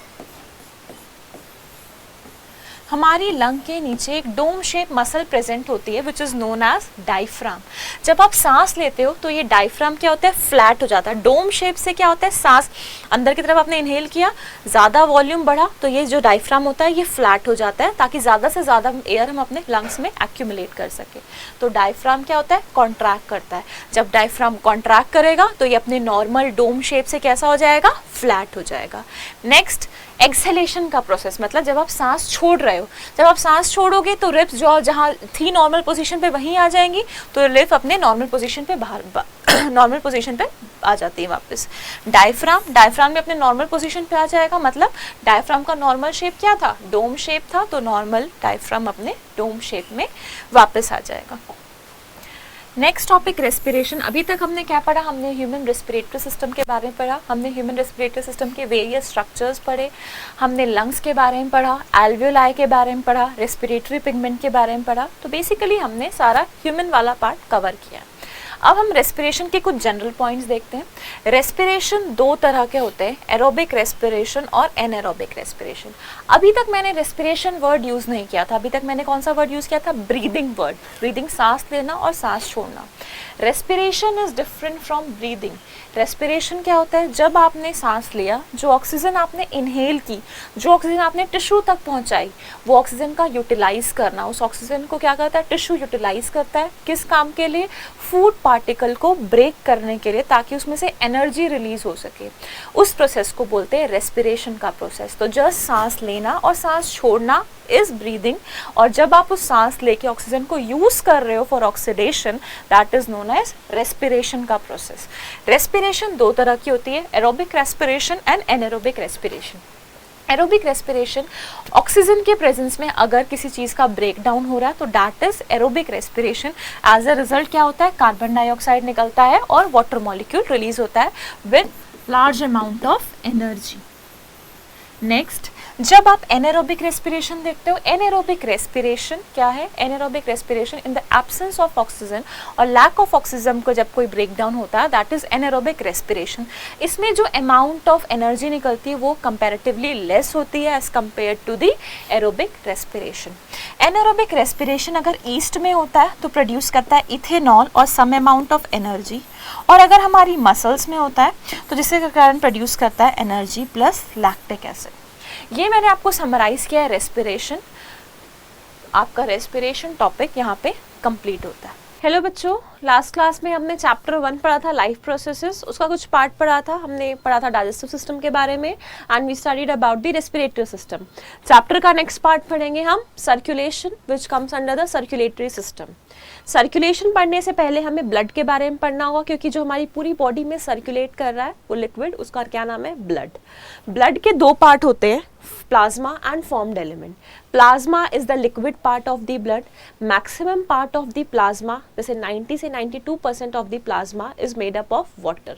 हमारी लंग के नीचे एक डोम शेप मसल प्रेजेंट होती है which is known as diaphragm. जब आप सांस लेते हो तो ये डायफ्राम क्या होता है? फ्लैट हो जाता है। डोम शेप से क्या होता है? सांस अंदर की तरफ आपने इनहेल किया, ज़्यादा वॉल्यूम बढ़ा, तो ये जो डायफ्राम होता है ये फ्लैट हो जाता है ताकि ज़्यादा से ज़्यादा एयर हम अपने लंग्स में एक्यूमुलेट कर सके। तो डायफ्राम क्या होता है? कॉन्ट्रैक्ट करता है। जब डायफ्राम कॉन्ट्रैक्ट करेगा तो ये अपने नॉर्मल डोम शेप से कैसा हो जाएगा? फ्लैट हो जाएगा। नेक्स्ट, एक्सहेलेशन का प्रोसेस, मतलब जब आप सांस छोड़ रहे हो, जब आप सांस छोड़ोगे तो रिप्स जो जहाँ थी नॉर्मल पोजीशन पे वहीं आ जाएंगी, तो लिप अपने नॉर्मल पोजीशन पे बाहर नॉर्मल पोजीशन पे आ जाती है वापस। डायफ्राम भी अपने नॉर्मल पोजीशन पे आ जाएगा, मतलब डायफ्राम का नॉर्मल शेप क्या था? डोम शेप था, तो नॉर्मल डायफ्राम अपने डोम शेप में वापस आ जाएगा। Next topic respiration. अभी तक हमने क्या पढ़ा? हमने ह्यूमन रेस्पिरेटरी सिस्टम के बारे में पढ़ा, हमने ह्यूमन रेस्पिरेटरी सिस्टम के वेरियस स्ट्रक्चर्स पढ़े, हमने लंग्स के बारे में पढ़ा, एल्वियोलाई के बारे में पढ़ा, रेस्पिरेटरी पिगमेंट के बारे में पढ़ा। तो बेसिकली हमने सारा ह्यूमन वाला पार्ट कवर किया। अब हम रेस्पिरेशन के कुछ जनरल पॉइंट्स देखते हैं। रेस्पिरेशन दो तरह के होते हैं, एरोबिक रेस्पिरेशन और एनएरोबिक रेस्पिरेशन। अभी तक मैंने रेस्पिरेशन वर्ड यूज़ नहीं किया था, अभी तक मैंने कौन सा वर्ड यूज़ किया था? Breathing word. ब्रीदिंग सांस लेना और सांस छोड़ना। Respiration is different from breathing. Respiration क्या होता है? जब आपने सांस लिया, जो ऑक्सीजन आपने इनहेल की, जो ऑक्सीजन आपने टिश्यू तक पहुंचाई, वो ऑक्सीजन का यूटिलाइज करना। उस ऑक्सीजन को क्या करता है? टिश्यू यूटिलाइज करता है। किस काम के लिए? फूड पार्टिकल को ब्रेक करने के लिए, ताकि उसमें से एनर्जी रिलीज हो सके। उस प्रोसेस को बोलते हैं रेस्पिरेशन का प्रोसेस। तो जस्ट सांस लेना और सांस छोड़ना इज ब्रीदिंग, और जब आप उस सांस लेके ऑक्सीजन को यूज कर रहे हो for oxidation, that is known as respiration का प्रोसेस। रेस्पिरेशन दो तरह की होती है, aerobic respiration and anaerobic respiration. Aerobic respiration, oxygen के प्रेजेंस में अगर किसी चीज़ का ब्रेक डाउन हो रहा है तो that is aerobic respiration. As a result क्या होता है, कार्बन डाइऑक्साइड निकलता है और वाटर मॉलिक्यूल रिलीज होता है with large amount of energy. Next, जब आप एनारोबिक रेस्पिरेशन देखते हो, एनारोबिक रेस्पिरेशन क्या है, anaerobic respiration in the absence of oxygen और लैक ऑफ ऑक्सीजन को जब कोई ब्रेक डाउन होता है, दैट इज एनारोबिक रेस्पिरेशन। इसमें जो अमाउंट ऑफ एनर्जी निकलती है वो कंपैरेटिवली लेस होती है as compare to the aerobic respiration. Anaerobic respiration अगर ईस्ट में होता है तो प्रोड्यूस करता है इथेनॉल और सम अमाउंट ऑफ एनर्जी, और अगर हमारी मसल्स में होता है तो जिसके कारण प्रोड्यूस करता है एनर्जी प्लस लैक्टिक एसिड। ये मैंने आपको समराइज किया है रेस्पिरेशन। आपका रेस्पिरेशन टॉपिक यहाँ पे कंप्लीट होता है। हेलो बच्चों, लास्ट क्लास में हमने चैप्टर 1 पढ़ा था लाइफ प्रोसेसेस, उसका कुछ पार्ट पढ़ा था, हमने पढ़ा था डाइजेस्टिव सिस्टम के बारे में and we studied about the respiratory system. Chapter का नेक्स्ट पार्ट पढ़ेंगे हम circulation which comes under the circulatory system. Circulation पढ़ने से पहले हमें ब्लड के बारे में पढ़ना होगा, क्योंकि जो हमारी पूरी बॉडी में सर्कुलेट कर रहा है वो लिक्विड, उसका क्या नाम है, ब्लड। ब्लड के दो पार्ट होते हैं, plasma and formed element. Plasma is the liquid part of the blood. Maximum part of the plasma, जैसे 90 से 92% of the plasma is made up of water.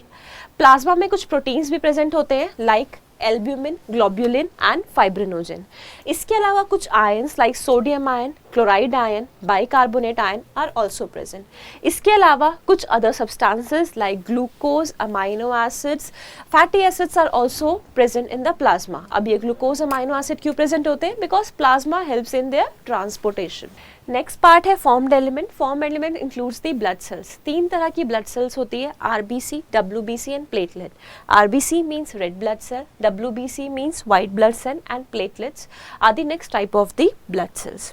Plasma में कुछ प्रोटीन्स भी प्रेजेंट होते हैं like albumin, globulin and fibrinogen. इसके अलावा कुछ ions like sodium ion, chloride ion, bicarbonate ion are also present. इसके अलावा कुछ other substances like glucose, amino acids, fatty acids are also present in the plasma. अब ये ग्लूकोज, अमाइनो एसिड क्यों present होते हैं, because plasma helps in their transportation. Next part है formed element. Formed element includes the blood cells. तीन तरह की blood sales होती है, RBC, WBC and platelet. RBC means red blood cell, WBC means white blood cell and platelets are the next type of the blood cells.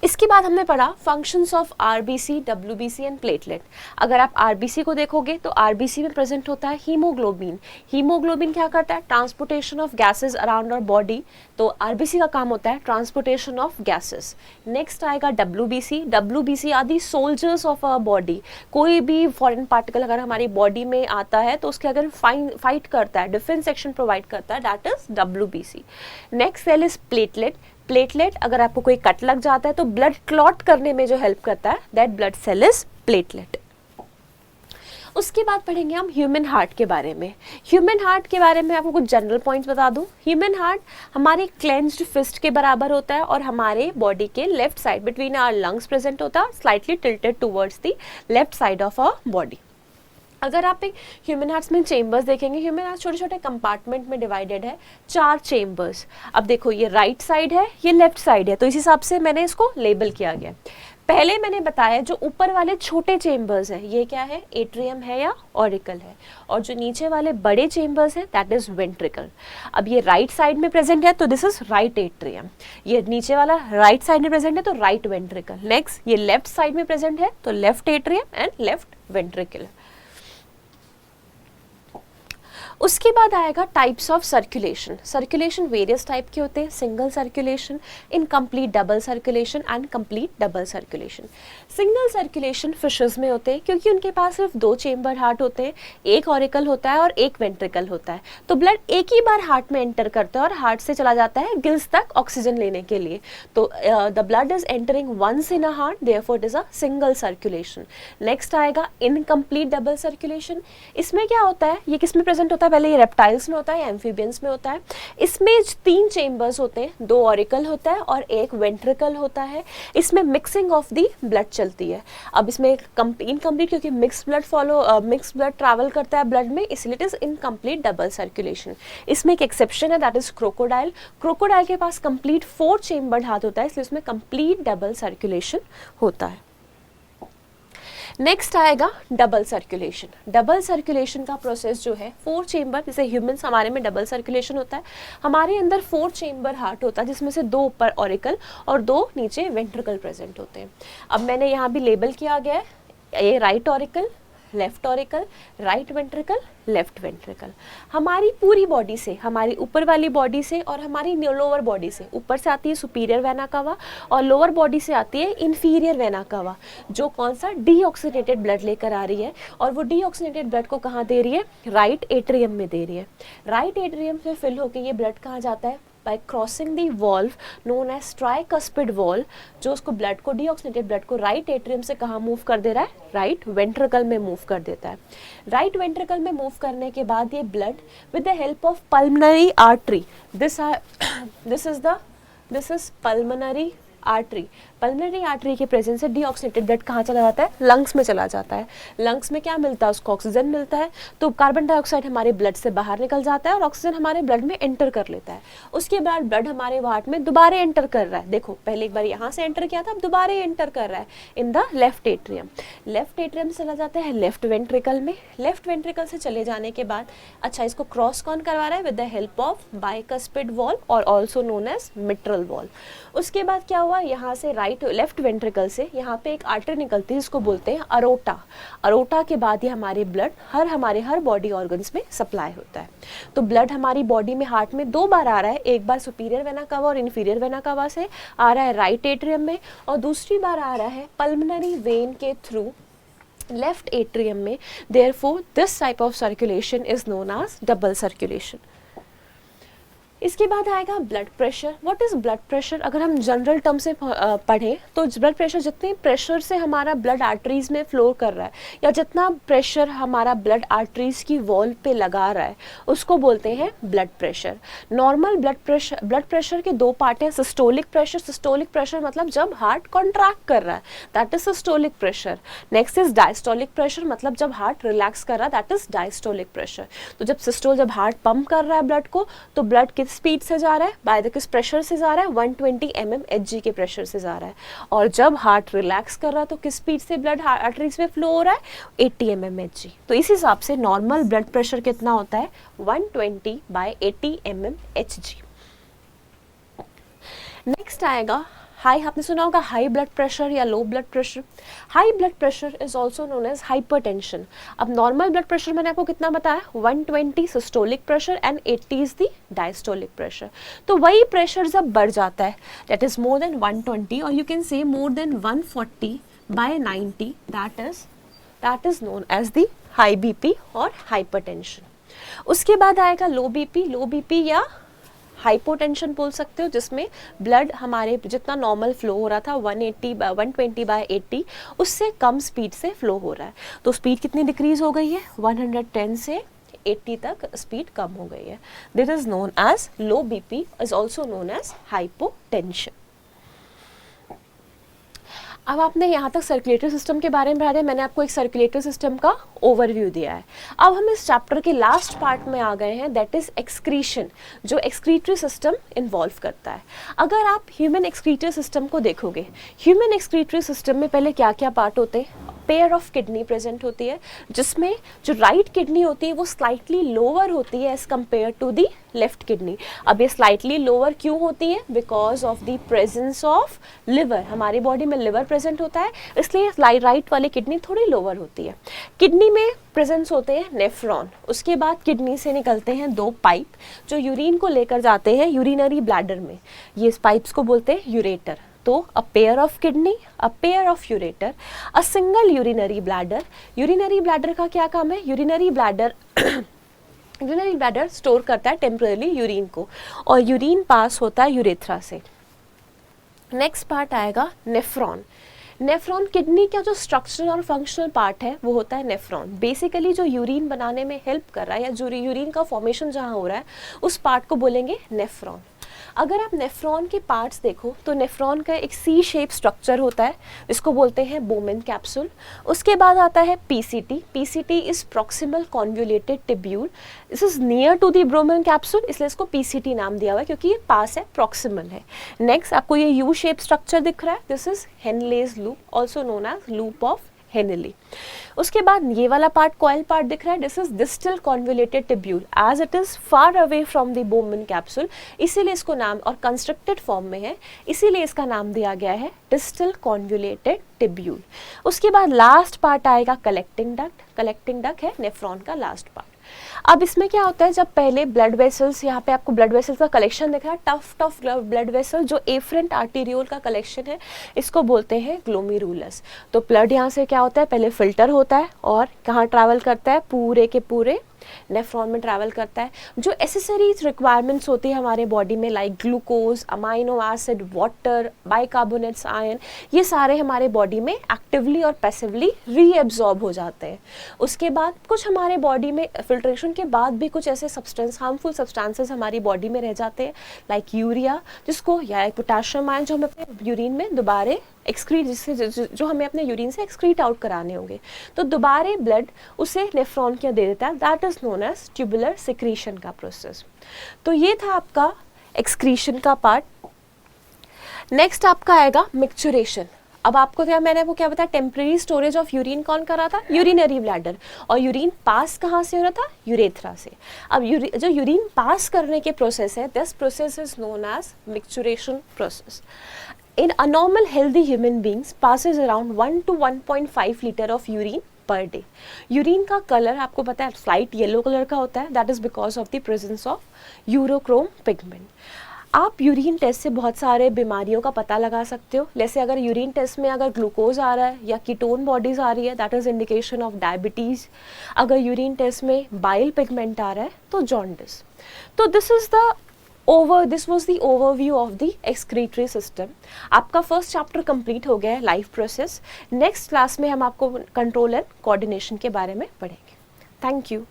इसके बाद हमने पढ़ा functions of RBC, WBC and platelet. अगर आप RBC को देखोगे तो RBC में प्रेजेंट होता है हीमोग्लोबिन। हीमोग्लोबिन क्या करता है, transportation of gases around our body. तो आरबीसी का काम होता है ट्रांसपोर्टेशन ऑफ गैसेस। नेक्स्ट आएगा WBC. WBC are the soldiers of our body. कोई भी फॉरेन पार्टिकल अगर हमारी बॉडी में आता है तो उसके अगर फाइट करता है, डिफेंस सेक्शन प्रोवाइड करता है, that is WBC. Next cell is platelet. Platelet अगर आपको कोई कट लग जाता है तो ब्लड क्लॉट करने में जो हेल्प करता है, that blood cell is platelet. उसके बाद पढ़ेंगे हम ह्यूमन हार्ट के बारे में। ह्यूमन हार्ट के बारे में आपको कुछ जनरल पॉइंट्स बता दूं। ह्यूमन हार्ट हमारे क्लेंज्ड फिस्ट के बराबर होता है और हमारे बॉडी के left side between our lungs present होता है, slightly tilted towards the left side of our body. अगर आप एक ह्यूमन हार्ट्स में चेम्बर्स देखेंगे, ह्यूमन हार्ट छोटे छोटे कंपार्टमेंट में डिवाइडेड है, 4 चेम्बर्स। अब देखो ये राइट साइड है, ये लेफ्ट साइड है, तो इस हिसाब से मैंने इसको लेबल किया गया। पहले मैंने बताया जो ऊपर वाले छोटे चेम्बर्स हैं ये क्या है, एट्रियम है या ऑरिकल है, और जो नीचे वाले बड़े चेम्बर्स हैं दैट इज वेंट्रिकल। अब ये राइट साइड में प्रेजेंट है तो दिस इज राइट एट्रियम, ये नीचे वाला राइट साइड में प्रेजेंट है तो राइट वेंट्रिकल। नेक्स्ट ये लेफ्ट साइड में प्रेजेंट है तो left atrium and left ventricle. उसके बाद आएगा types of circulation. Circulation various type के होते हैं, single circulation, incomplete double circulation and complete double circulation. Single circulation fishes में होते हैं क्योंकि उनके पास सिर्फ 2 चेम्बर हार्ट होते हैं, एक ऑरिकल होता है और एक वेंट्रिकल होता है, तो ब्लड एक ही बार हार्ट में एंटर करता है और हार्ट से चला जाता है गिल्स तक ऑक्सीजन लेने के लिए। तो the blood is entering once in a heart, therefore it is a single circulation. Next आएगा इनकम्प्लीट डबल सर्कुलेशन। इसमें क्या होता है, ये किस में प्रेजेंट होता है, पहले ये रेप्टाइल्स में होता है, एम्फीबियंस में होता है। इसमें 3 चेम्बर्स होते हैं, 2 ऑरिकल होता है और एक वेंट्रिकल होता है। इसमें मिक्सिंग ऑफ दी ब्लड चलती है। अब इसमें इनकम्प्लीट क्योंकि मिक्स ब्लड ट्रैवल करता है ब्लड में, इसलिए it is incomplete double circulation. इसमें एक एक्सेप्शन है दैट इज क्रोकोडाइल। क्रोकोडाइल के पास कंप्लीट 4 चेम्बर्ड हार्ट होता है, इसलिए उसमें कंप्लीट डबल सर्कुलेशन होता है। नेक्स्ट आएगा डबल सर्कुलेशन। डबल सर्कुलेशन का प्रोसेस जो है 4 चेम्बर, जैसे ह्यूमंस हमारे में डबल सर्कुलेशन होता है, हमारे अंदर 4 चेम्बर हार्ट होता है जिसमें से 2 ऊपर ऑरिकल और 2 नीचे वेंट्रिकल प्रेजेंट होते हैं। अब मैंने यहाँ भी लेबल किया गया है ये right auricle, left auricle, right ventricle, left ventricle. हमारी पूरी बॉडी से, हमारी ऊपर वाली बॉडी से और हमारी लोअर बॉडी से, ऊपर से आती है सुपीरियर वेना कावा और लोअर बॉडी से आती है इंफीरियर वेना कावा, जो कौन सा डीऑक्सीनेटेड ब्लड लेकर आ रही है। और वो डीऑक्सीनेटेड ब्लड को कहाँ दे रही है, राइट एट्रियम में दे रही है। राइट एट्रियम से फिल होकर ये ब्लड कहाँ जाता है, by crossing the valve known as tricuspid valve, जो उसको ब्लड को, डीऑक्सीनेटेड ब्लड को राइट एट्रियम से कहाँ मूव कर दे रहा है, राइट वेंट्रिकल में मूव कर देता है। राइट वेंट्रिकल में मूव करने के बाद ये blood with the help of pulmonary artery, this is pulmonary artery, pulmonary artery के प्रेजेंस से डीऑक्सीनेटेड ब्लड कहाँ चला जाता है, लंग्स में चला जाता है। लंग्स में क्या मिलता है, उसको ऑक्सीजन मिलता है, तो कार्बन डाइऑक्साइड हमारे ब्लड से बाहर निकल जाता है और ऑक्सीजन हमारे ब्लड में एंटर कर लेता है। उसके बाद ब्लड हमारे हार्ट में दोबारा एंटर कर रहा है, देखो पहले एक बार यहाँ से एंटर किया था, अब दोबारा एंटर कर रहा है in the left atrium. Left atrium से चला जाता है लेफ्ट वेंट्रिकल में। लेफ्ट वेंट्रिकल से चले जाने के बाद, अच्छा इसको क्रॉस कौन करवा रहा है, with the help of bicuspid valve और also known as mitral valve. उसके बाद क्या हुआ, यहाँ से राइट लेफ्ट वेंट्रिकल से यहाँ पे एक आर्टरी निकलती है जिसको बोलते हैं अरोटा। अरोटा के बाद ये हमारे ब्लड हमारे हर बॉडी ऑर्गन्स में सप्लाई होता है। तो ब्लड हमारी बॉडी में, हार्ट में 2 बार आ रहा है, एक बार सुपीरियर वेना कावा और इन्फीरियर वेना कावा से आ रहा है राइट एट्रियम में, और दूसरी बार आ रहा है पल्मनरी वेन के थ्रू लेफ्ट एट्रियम में। Therefore this type of circulation is known as double circulation. इसके बाद आएगा blood pressure. What is blood pressure, अगर हम जनरल टर्म से पढ़ें तो ब्लड प्रेशर जितने प्रेशर से हमारा ब्लड आर्टरीज में फ्लो कर रहा है, या जितना प्रेशर हमारा ब्लड आर्टरीज की वॉल पे लगा रहा है, उसको बोलते हैं blood pressure. Normal blood pressure के 2 पार्ट हैं, सिस्टोलिक प्रेशर। सिस्टोलिक प्रेशर मतलब जब हार्ट कॉन्ट्रैक्ट कर रहा है, that is systolic pressure. Next is diastolic pressure, मतलब जब हार्ट रिलैक्स कर रहा है, दैट इज डायस्टोलिक प्रेशर। तो जब हार्ट पंप कर रहा है ब्लड को, तो ब्लड किस स्पीड से जा रहा है, बाय द किस प्रेशर से जा रहा है, 120 mmHg के प्रेशर से जा रहा है। और जब हार्ट रिलैक्स कर रहा है तो किस स्पीड से ब्लड आर्टरीज में फ्लो हो रहा है, 80 mmHg। तो इस हिसाब से नॉर्मल ब्लड प्रेशर कितना होता है, 120/80 mmHg। नेक्स्ट आएगा हाई, आपने सुना होगा हाई ब्लड प्रेशर या low blood pressure. High blood pressure is also known as hypertension. अब नॉर्मल ब्लड प्रेशर मैंने आपको कितना बताया, 120 systolic pressure and 80 is the diastolic pressure. तो वही प्रेशर जब बढ़ जाता है, दैट इज मोर देन 120 और you can say more than 140/90, that is known as the high BP और हाइपरटेंशन। उसके बाद आएगा लो बीपी। लो बीपी या हाइपोटेंशन बोल सकते हो, जिसमें ब्लड हमारे जितना नॉर्मल फ्लो हो रहा था 120/80, उससे कम स्पीड से फ्लो हो रहा है। तो स्पीड कितनी डिक्रीज हो गई है, 110 से 80 तक स्पीड कम हो गई है। This is known as low BP, is also known as hypotension. अब आपने यहाँ तक सर्कुलेटरी सिस्टम के बारे में पढ़ा दिया, मैंने आपको एक सर्कुलेटरी सिस्टम का ओवरव्यू दिया है। अब हम इस चैप्टर के लास्ट पार्ट में आ गए हैं, दैट इज एक्सक्रीशन, जो एक्सक्रीटरी सिस्टम इन्वॉल्व करता है। अगर आप ह्यूमन एक्सक्रीटरी सिस्टम को देखोगे, ह्यूमन एक्सक्रीटरी सिस्टम में पहले क्या क्या पार्ट होते हैं, पेयर ऑफ किडनी प्रेजेंट होती है, जिसमें जो राइट किडनी होती है वो स्लाइटली लोअर होती है as compare to the left kidney. अब ये स्लाइटली लोअर क्यों होती है, because of the presence of liver. हमारी बॉडी में लिवर प्रेजेंट होता है, इसलिए राइट वाली किडनी थोड़ी लोअर होती है। किडनी में प्रेजेंस होते हैं नेफ्रॉन। उसके बाद किडनी से निकलते हैं 2 पाइप जो यूरिन को लेकर जाते हैं यूरिनरी ब्लैडर में। ये पाइप्स को बोलते हैं यूरेटर। तो a pair of kidney, a pair of ureter, a single urinary bladder. Urinary bladder का क्या काम है, यूरिनरी ब्लैडर स्टोर करता है टेम्पररी यूरिन को, और यूरिन पास होता है यूरेथ्रा से। नेक्स्ट पार्ट आएगा नेफ्रॉन। नेफ्रॉन किडनी का जो स्ट्रक्चरल और फंक्शनल पार्ट है वो होता है नेफ्रॉन। बेसिकली जो यूरिन बनाने में हेल्प कर रहा है, या जो यूरिन का फॉर्मेशन जहाँ हो रहा है, उस पार्ट को बोलेंगे नेफ्रॉन। अगर आप नेफ्रॉन के पार्ट्स देखो तो नेफ्रॉन का एक सी शेप स्ट्रक्चर होता है, इसको बोलते हैं बोमेन कैप्सूल। उसके बाद आता है PCT. PCT is proximal convoluted tubule, this is near to the Bowman capsule, इसलिए इसको पीसीटी नाम दिया हुआ है क्योंकि ये पास है, प्रॉक्सिमल है। नेक्स्ट आपको ये यू शेप स्ट्रक्चर दिख रहा है, this is Henle's loop, also known as loop of Henley. उसके बाद ये वाला पार्ट कॉइल पार्ट दिख रहा है, this is distal convoluted tubule as it is far away from the Bowman capsule, इसीलिए इसको नाम, और कंस्ट्रक्टेड फॉर्म में है इसीलिए इसका नाम दिया गया है डिस्टल कॉन्वोल्यूटेड टिब्यूल। उसके बाद लास्ट पार्ट आएगा कलेक्टिंग डक्ट, कलेक्टिंग डक्ट है नेफ्रॉन का लास्ट पार्ट। अब इसमें क्या होता है, जब पहले ब्लड वेसल्स, यहाँ पे आपको ब्लड वेसल्स का कलेक्शन दिख रहा है, टफ ब्लड वेसल जो एफरेंट आर्टेरियोल का कलेक्शन है, इसको बोलते हैं ग्लोमेरुलस। तो ब्लड यहाँ से क्या होता है, पहले फिल्टर होता है और कहाँ ट्रैवल करता है, पूरे के पूरे नेफ्रॉन में ट्रैवल करता है। जो एसेसरीज रिक्वायरमेंट्स होती है हमारे बॉडी में, like glucose, amino acid, water, bicarbonates, iron, ये सारे हमारे बॉडी में एक्टिवली और पैसिवली रीएब्जॉर्ब हो जाते हैं। उसके बाद कुछ हमारे बॉडी में फिल्ट्रेशन के बाद भी कुछ ऐसे सब्सटेंस, हार्मफुल सब्सटेंसेस हमारी बॉडी में रह जाते हैं, लाइक यूरिया, जिसको, या पोटाशियम आयन, जो हम अपने यूरिन में दोबारा एक्सक्रीट, जिससे जो हमें अपने यूरिन से एक्सक्रीट आउट कराने होंगे, तो दोबारा ब्लड उसे नेफ्रॉन क्या दे देता है, that is known as tubular secretion का प्रोसेस। तो ये था आपका एक्सक्रीशन का पार्ट। नेक्स्ट आपका आएगा मिक्सचुरेशन। अब आपको क्या, मैंने वो क्या बताया, टेम्परेरी स्टोरेज ऑफ यूरिन कौन कर रहा था, यूरिनरी ब्लैडर, और यूरिन पास कहाँ से हो रहा था, यूरेथ्रा से। अब जो यूरिन पास करने के प्रोसेस है, this process is known as micturition process. In a normal healthy human beings passes around 1 to 1.5 liter of urine per day. Urine का कलर आपको पता है स्लाइट येलो कलर का होता है, that is because of the presence of urochrome pigment. आप urine test से बहुत सारे बीमारियों का पता लगा सकते हो, जैसे अगर यूरिन टेस्ट में अगर ग्लूकोज आ रहा है या कीटोन बॉडीज आ रही है, that is indication of diabetes. अगर यूरिन टेस्ट में बाइल पिगमेंट आ रहा है तो जॉन्डिस। तो this was the overview of the excretory system. आपका फर्स्ट चैप्टर कंप्लीट हो गया है, लाइफ प्रोसेस। नेक्स्ट क्लास में हम आपको कंट्रोल एंड कोऑर्डिनेशन के बारे में पढ़ेंगे। Thank you.